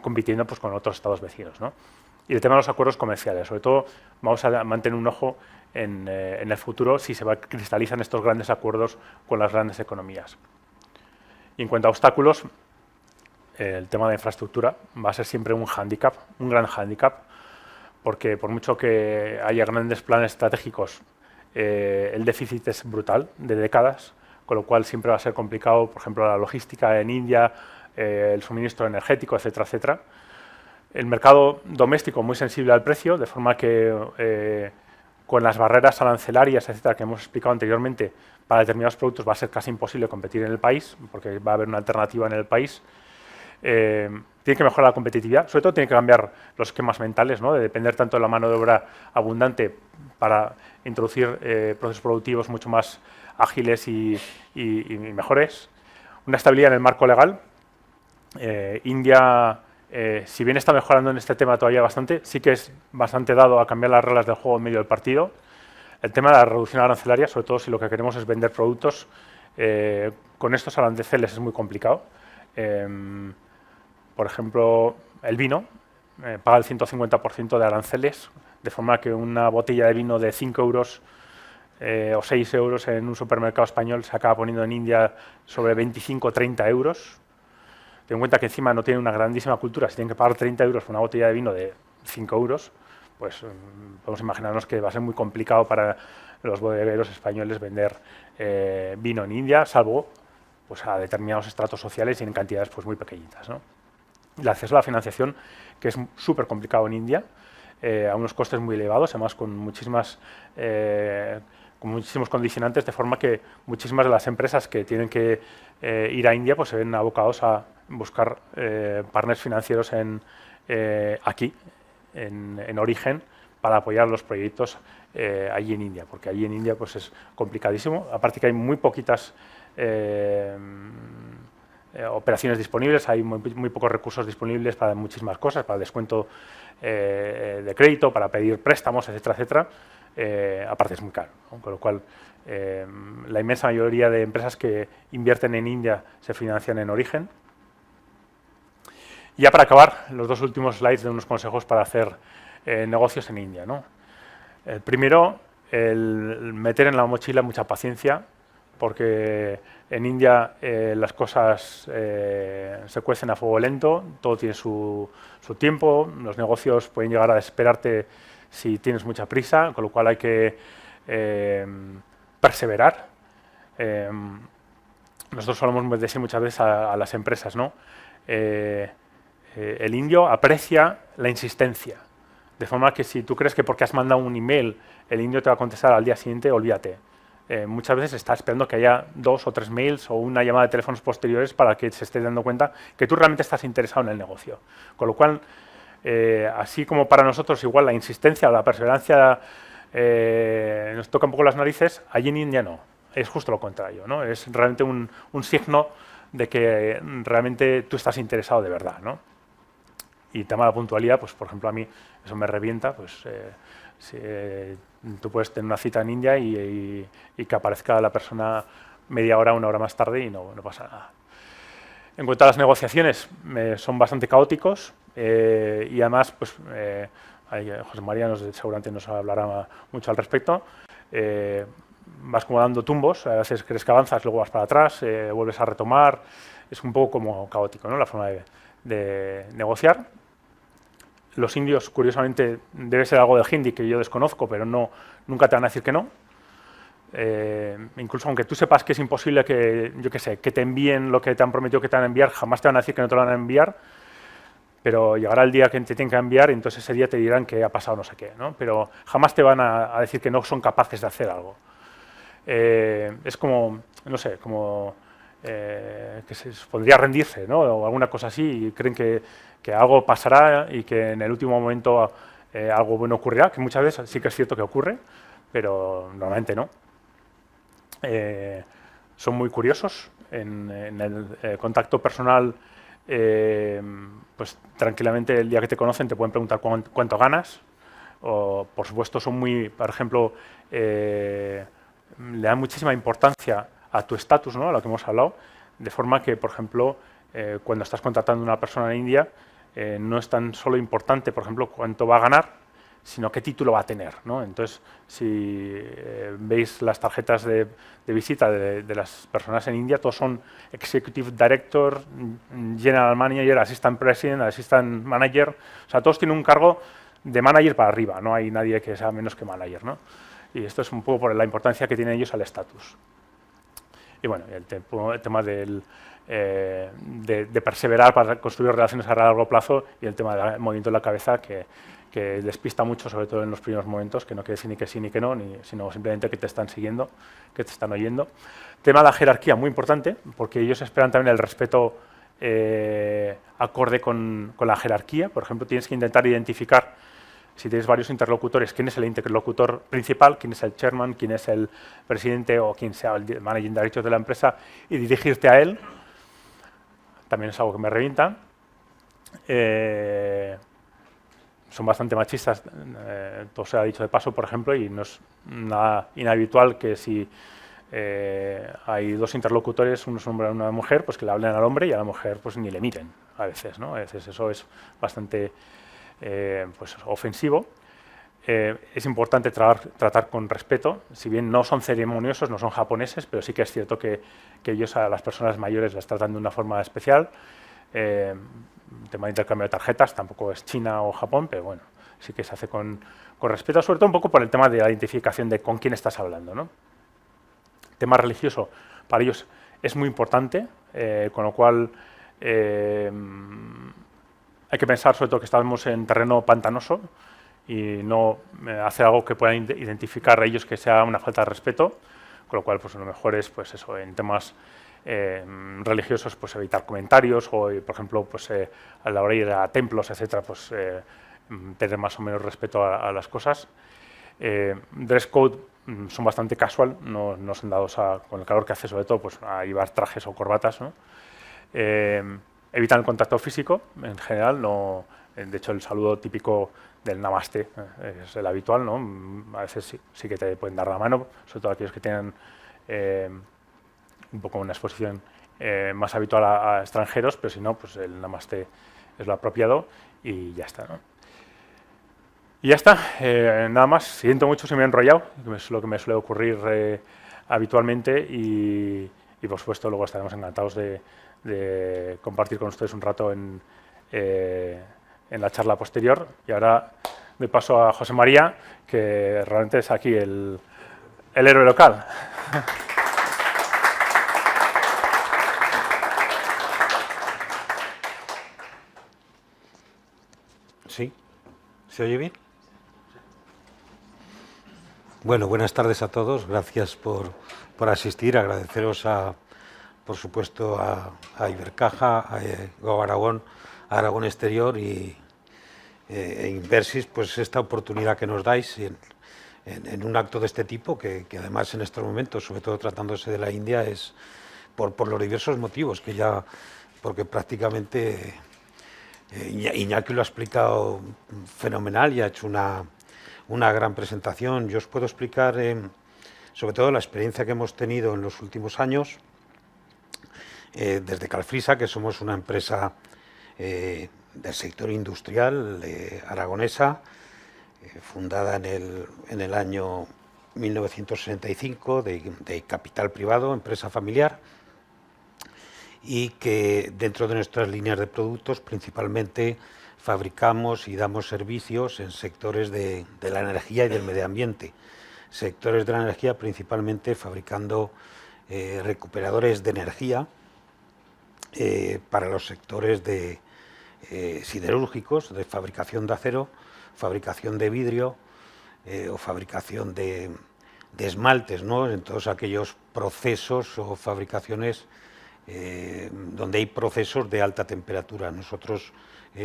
compitiendo pues, con otros estados vecinos, ¿no? Y el tema de los acuerdos comerciales, sobre todo vamos a mantener un ojo en el futuro si se cristalizan estos grandes acuerdos con las grandes economías. Y en cuanto a obstáculos, el tema de infraestructura va a ser siempre un hándicap, un gran hándicap, porque por mucho que haya grandes planes estratégicos, el déficit es brutal, de décadas, con lo cual siempre va a ser complicado, por ejemplo, la logística en India, el suministro energético, etcétera, etcétera. El mercado doméstico muy sensible al precio, de forma que con las barreras arancelarias, etcétera, que hemos explicado anteriormente, para determinados productos va a ser casi imposible competir en el país, porque va a haber una alternativa en el país. Tiene que mejorar la competitividad, sobre todo tiene que cambiar los esquemas mentales, ¿no? De depender tanto de la mano de obra abundante para introducir procesos productivos mucho más ágiles y mejores. Una estabilidad en el marco legal. India, si bien está mejorando en este tema todavía bastante, sí que es bastante dado a cambiar las reglas del juego en medio del partido. El tema de la reducción arancelaria, sobre todo si lo que queremos es vender productos, con estos aranceles es muy complicado. Por ejemplo, el vino paga el 150% de aranceles, de forma que una botella de vino de 5 euros o 6 euros en un supermercado español se acaba poniendo en India sobre 25 o 30 euros. Ten en cuenta que encima no tiene una grandísima cultura. Si tienen que pagar 30 euros por una botella de vino de 5 euros, pues podemos imaginarnos que va a ser muy complicado para los bodegueros españoles vender vino en India, salvo pues, a determinados estratos sociales y en cantidades pues, muy pequeñitas, ¿no? El acceso a la financiación, que es súper complicado en India, a unos costes muy elevados, además con muchísimos condicionantes, de forma que muchísimas de las empresas que tienen que ir a India pues, se ven abocados a buscar partners financieros aquí, en origen, para apoyar los proyectos allí en India, porque allí en India pues, es complicadísimo. Aparte que hay muy poquitas operaciones disponibles, hay muy pocos recursos disponibles para muchísimas cosas, para el descuento de crédito, para pedir préstamos, etcétera, etcétera. Aparte es muy caro, ¿no? Con lo cual la inmensa mayoría de empresas que invierten en India se financian en origen. Y ya para acabar, los dos últimos slides de unos consejos para hacer negocios en India, ¿no? El primero, el meter en la mochila mucha paciencia, porque en India las cosas se cuecen a fuego lento, todo tiene su tiempo, los negocios pueden llegar a desesperarte si tienes mucha prisa, con lo cual hay que perseverar. Nosotros solemos decir muchas veces a las empresas, ¿no? El indio aprecia la insistencia, de forma que si tú crees que porque has mandado un email el indio te va a contestar al día siguiente, olvídate. Muchas veces está esperando que haya 2 o 3 mails o una llamada de teléfonos posteriores para que se esté dando cuenta que tú realmente estás interesado en el negocio. Con lo cual, así como para nosotros igual la insistencia o la perseverancia nos toca un poco las narices, allí en India no, es justo lo contrario, ¿no? Es realmente un signo de que realmente tú estás interesado de verdad, ¿no? Y el tema de la puntualidad, pues por ejemplo a mí eso me revienta, pues si, tú puedes tener una cita en India y que aparezca la persona media hora, 1 hora más tarde y no pasa nada. En cuanto a las negociaciones, son bastante caóticos y además, pues José María seguramente nos hablará mucho al respecto. Vas como dando tumbos, a veces crees que avanzas, luego vas para atrás, vuelves a retomar. Es un poco como caótico, ¿no? La forma de negociar. Los indios, curiosamente, debe ser algo del hindi que yo desconozco, pero nunca te van a decir que no. Incluso aunque tú sepas que es imposible que, yo qué sé, que te envíen lo que te han prometido que te van a enviar, jamás te van a decir que no te lo van a enviar, pero llegará el día que te tienen que enviar y entonces ese día te dirán que ha pasado no sé qué, ¿no? Pero jamás te van a decir que no son capaces de hacer algo. Es como, no sé, como que se podría rendirse, ¿no? O alguna cosa así, y creen que algo pasará y que en el último momento algo bueno ocurrirá, que muchas veces sí que es cierto que ocurre, pero normalmente no. Son muy curiosos en el contacto personal. Pues tranquilamente el día que te conocen te pueden preguntar cuánto ganas, o por supuesto son muy, por ejemplo, le dan muchísima importancia a tu estatus, ¿no? A lo que hemos hablado, de forma que, por ejemplo, cuando estás contratando a una persona en India, no es tan solo importante, por ejemplo, cuánto va a ganar, sino qué título va a tener, ¿no? Entonces, si veis las tarjetas de visita de las personas en India, todos son Executive Director, General Manager, Assistant President, Assistant Manager, o sea, todos tienen un cargo de manager para arriba, no hay nadie que sea menos que manager, ¿no? Y esto es un poco por la importancia que tienen ellos al estatus. Y bueno, el tema de perseverar para construir relaciones a largo plazo y el tema del movimiento de la cabeza que despista mucho, sobre todo en los primeros momentos, que no quiere decir ni que sí ni que no, sino simplemente que te están siguiendo, que te están oyendo. Tema de la jerarquía, muy importante, porque ellos esperan también el respeto acorde con la jerarquía. Por ejemplo, tienes que intentar identificar, si tienes varios interlocutores, quién es el interlocutor principal, quién es el chairman, quién es el presidente o quién sea el managing director de la empresa, y dirigirte a él. También es algo que me revienta. Son bastante machistas, todo se ha dicho de paso, por ejemplo, y no es nada inhabitual que si hay dos interlocutores, uno es un hombre y una mujer, pues que le hablen al hombre y a la mujer pues ni le miren a veces, ¿no? A veces eso es bastante pues ofensivo. Es importante tratar con respeto, si bien no son ceremoniosos, no son japoneses, pero sí que es cierto que ellos a las personas mayores las tratan de una forma especial. Tema de intercambio de tarjetas, tampoco es China o Japón, pero bueno, sí que se hace con respeto, sobre todo un poco por el tema de la identificación de con quién estás hablando, ¿no? Tema religioso, para ellos es muy importante, con lo cual hay que pensar sobre todo que estamos en terreno pantanoso y no hacer algo que puedan identificar a ellos que sea una falta de respeto, con lo cual pues lo mejor es pues eso, en temas religiosos, pues evitar comentarios o, por ejemplo, pues a la hora de ir a templos, etcétera, pues tener más o menos respeto a las cosas. Dress code son bastante casual, no son dados con el calor que hace, sobre todo, pues a llevar trajes o corbatas, ¿no? Evitan el contacto físico, en general, no. De hecho, el saludo típico del namaste es el habitual, ¿no? A veces sí que te pueden dar la mano, sobre todo aquellos que tienen un poco una exposición más habitual a extranjeros, pero si no, pues el namaste es lo apropiado y ya está, ¿no? Y ya está, nada más. Siento mucho si me he enrollado, que es lo que me suele ocurrir habitualmente y por supuesto luego estaremos encantados de compartir con ustedes un rato en la charla posterior. Y ahora doy paso a José María, que realmente es aquí el héroe local. ¿Sí? ¿Se oye bien? Bueno, buenas tardes a todos. Gracias por asistir. Agradeceros, por supuesto, a Ibercaja, a Go Aragón, a Aragón Exterior e Inversis, pues esta oportunidad que nos dais en un acto de este tipo, que además en estos momentos, sobre todo tratándose de la India, es por los diversos motivos que ya, porque prácticamente Iñaki lo ha explicado fenomenal y ha hecho una gran presentación. Yo os puedo explicar sobre todo la experiencia que hemos tenido en los últimos años desde Calfrisa, que somos una empresa del sector industrial aragonesa, fundada en el año 1965, de capital privado, empresa familiar, y que dentro de nuestras líneas de productos principalmente fabricamos y damos servicios en sectores de la energía y del medio ambiente. Sectores de la energía principalmente fabricando recuperadores de energía para los sectores de siderúrgicos, de fabricación de acero, fabricación de vidrio o fabricación de esmaltes, ¿no? En todos aquellos procesos o fabricaciones donde hay procesos de alta temperatura. Nosotros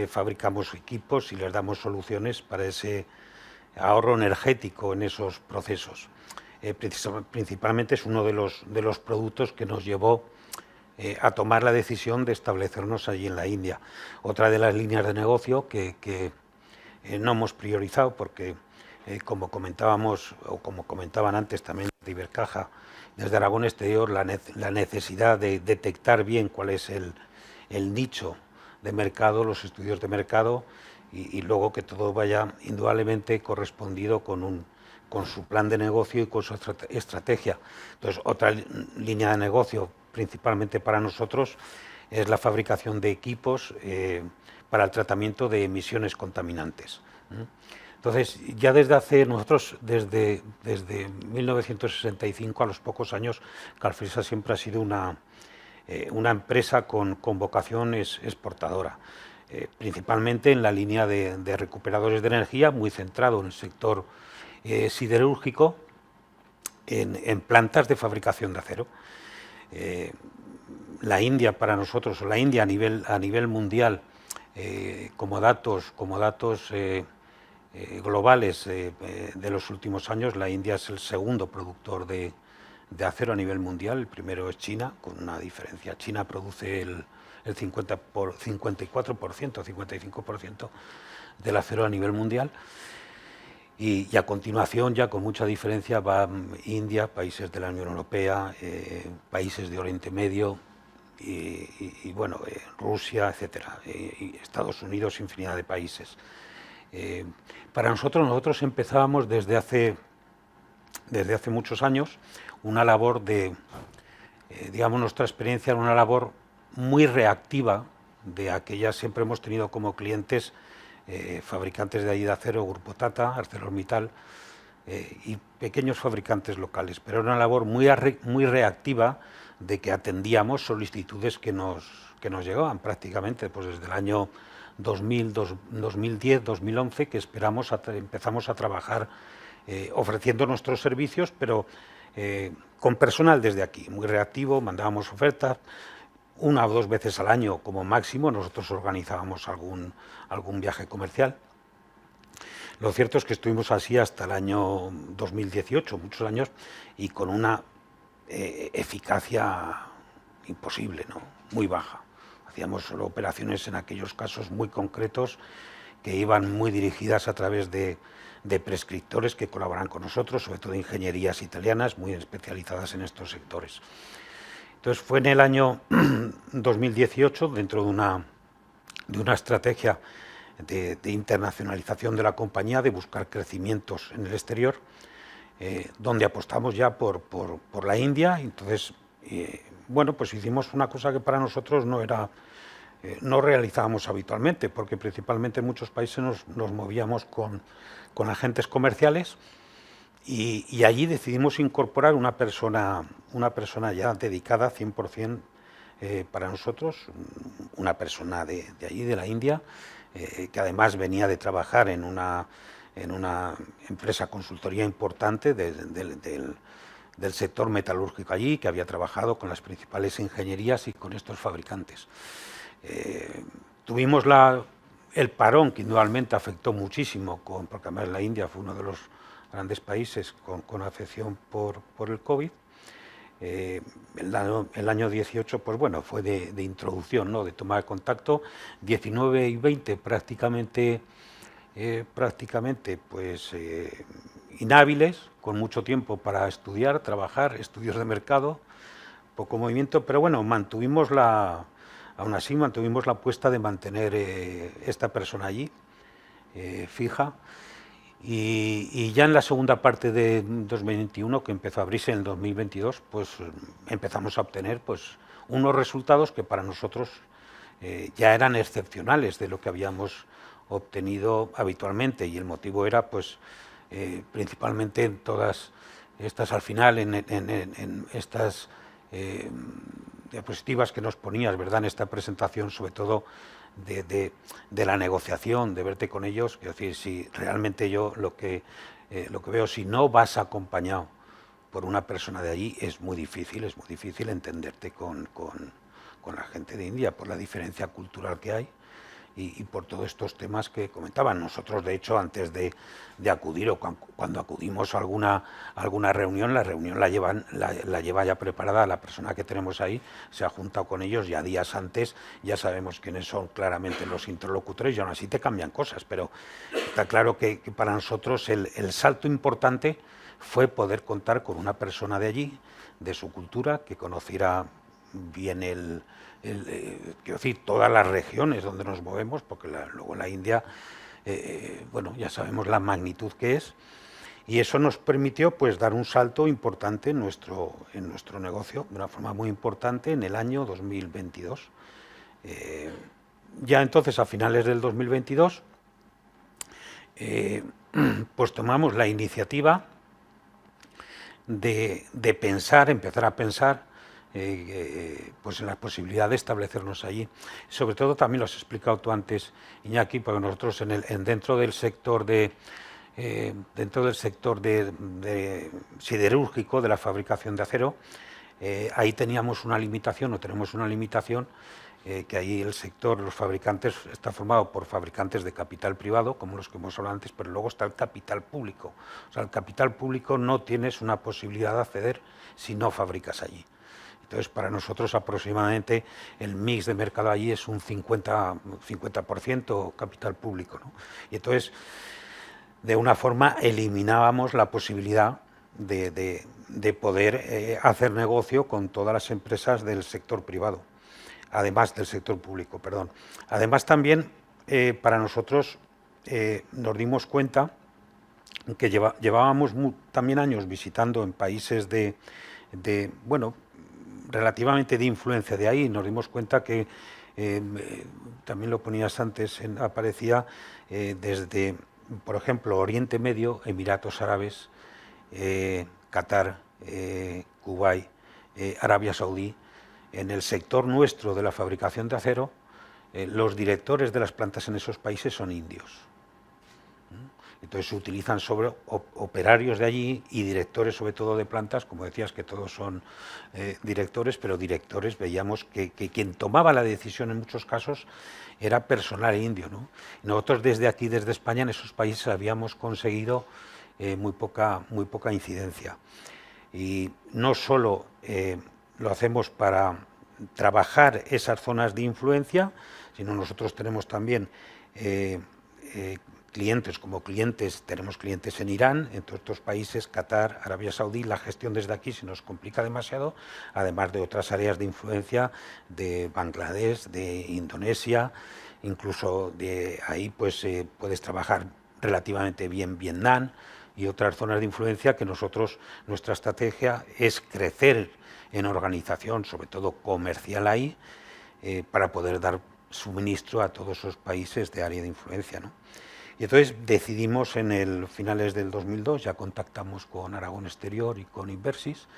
fabricamos equipos y les damos soluciones para ese ahorro energético en esos procesos. Principalmente es uno de los productos que nos llevó a tomar la decisión de establecernos allí en la India. Otra de las líneas de negocio que no hemos priorizado porque, como comentábamos o como comentaban antes también de Ibercaja, desde Aragón Exterior, la necesidad de detectar bien cuál es el nicho de mercado, los estudios de mercado y luego que todo vaya indudablemente correspondido con su plan de negocio y con su estrategia. Entonces, otra línea de negocio principalmente para nosotros es la fabricación de equipos para el tratamiento de emisiones contaminantes. Entonces, ya desde nosotros desde 1965, a los pocos años, Calfresa siempre ha sido una empresa con vocación exportadora, principalmente en la línea de recuperadores de energía, muy centrado en el sector siderúrgico, en plantas de fabricación de acero. La India para nosotros, o la India a nivel mundial, como datos globales de los últimos años, la India es el segundo productor de acero a nivel mundial. El primero es China, con una diferencia. China produce el 54%, 55% del acero a nivel mundial. Y a continuación, ya con mucha diferencia, va India, países de la Unión Europea, países de Oriente Medio, y bueno, Rusia, etcétera, y Estados Unidos, infinidad de países. Para nosotros empezábamos desde hace muchos años una labor digamos, nuestra experiencia era una labor muy reactiva de aquellas. Siempre hemos tenido como clientes fabricantes de allí de acero, Grupo Tata, ArcelorMittal, y pequeños fabricantes locales, pero era una labor muy reactiva de que atendíamos solicitudes que nos llegaban prácticamente pues desde el año 2010, 2011, que empezamos a trabajar ofreciendo nuestros servicios, pero con personal desde aquí, muy reactivo. Mandábamos ofertas 1 o 2 veces al año como máximo. Nosotros organizábamos algún viaje comercial. Lo cierto es que estuvimos así hasta el año 2018, muchos años, y con una eficacia imposible, ¿no? Muy baja. Hacíamos solo operaciones en aquellos casos muy concretos que iban muy dirigidas a través de prescriptores que colaboran con nosotros, sobre todo ingenierías italianas muy especializadas en estos sectores. Entonces fue en el año 2018, dentro de una estrategia de internacionalización de la compañía, de buscar crecimientos en el exterior, donde apostamos ya por la India. Entonces, bueno, pues hicimos una cosa que para nosotros no realizábamos habitualmente, porque principalmente en muchos países nos movíamos con agentes comerciales, y allí decidimos incorporar una persona ya dedicada 100% para nosotros, una persona de allí, de la India, que además venía de trabajar en una empresa consultoría importante del sector metalúrgico allí, que había trabajado con las principales ingenierías y con estos fabricantes. Tuvimos el parón, que indudablemente afectó muchísimo, porque además la India fue uno de los grandes países con afección por el COVID. El año 18, pues bueno, fue de introducción, ¿no?, de toma de contacto. 19 y 20 prácticamente pues inhábiles, con mucho tiempo para estudiar, trabajar, estudios de mercado, poco movimiento, pero bueno, aún así mantuvimos la apuesta de mantener esta persona allí, fija. Y ya en la segunda parte de 2021, que empezó a abrirse en el 2022, pues empezamos a obtener pues unos resultados que para nosotros ya eran excepcionales de lo que habíamos obtenido habitualmente, y el motivo era pues principalmente en todas estas, al final, en estas diapositivas que nos ponías, ¿verdad?, en esta presentación, sobre todo de la negociación, de verte con ellos. Es decir, si realmente yo lo que veo, si no vas acompañado por una persona de allí, es muy difícil entenderte con la gente de India, por la diferencia cultural que hay y por todos estos temas que comentaban. Nosotros, de hecho, antes de acudir, o cuando acudimos a alguna reunión, la reunión la lleva ya preparada la persona que tenemos ahí, se ha juntado con ellos ya días antes, ya sabemos quiénes son claramente los interlocutores, y aún así te cambian cosas, pero está claro que para nosotros el salto importante fue poder contar con una persona de allí, de su cultura, que conociera bien quiero decir, todas las regiones donde nos movemos, porque luego la India, bueno, ya sabemos la magnitud que es, y eso nos permitió pues dar un salto importante en nuestro negocio, de una forma muy importante, en el año 2022. Ya entonces, a finales del 2022, pues tomamos la iniciativa de pensar, empezar a pensar pues en la posibilidad de establecernos allí. Sobre todo, también lo has explicado tú antes, Iñaki, porque nosotros dentro del sector siderúrgico, de la fabricación de acero, ahí teníamos una limitación, o tenemos una limitación, que ahí el sector, los fabricantes, está formado por fabricantes de capital privado, como los que hemos hablado antes, pero luego está el capital público. O sea, el capital público no tienes una posibilidad de acceder si no fabricas allí. Entonces, para nosotros aproximadamente el mix de mercado allí es un 50% capital público, ¿no? Y entonces, de una forma, eliminábamos la posibilidad de poder hacer negocio con todas las empresas del sector privado, además del sector público, perdón. Además, también para nosotros nos dimos cuenta que llevábamos también años visitando en países bueno, relativamente de influencia de ahí. Nos dimos cuenta que, también lo ponías antes, aparecía desde, por ejemplo, Oriente Medio, Emiratos Árabes, Qatar, Kuwait, Arabia Saudí. En el sector nuestro de la fabricación de acero, los directores de las plantas en esos países son indios. Entonces se utilizan sobre operarios de allí y directores, sobre todo de plantas, como decías, que todos son directores, pero directores, veíamos que quien tomaba la decisión en muchos casos era personal indio, ¿no? Nosotros desde aquí, desde España, en esos países habíamos conseguido muy poca incidencia. Y no solo lo hacemos para trabajar esas zonas de influencia, sino nosotros tenemos también tenemos clientes en Irán, en todos estos países, Qatar, Arabia Saudí. La gestión desde aquí se nos complica demasiado, además de otras áreas de influencia de Bangladesh, de Indonesia, incluso de ahí pues puedes trabajar relativamente bien Vietnam y otras zonas de influencia que nuestra estrategia es crecer en organización, sobre todo comercial ahí, para poder dar suministro a todos esos países de área de influencia, ¿no? Y entonces decidimos finales del 2002, ya contactamos con Aragón Exterior y con Inversis.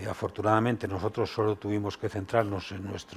Afortunadamente nosotros solo tuvimos que centrarnos en nuestro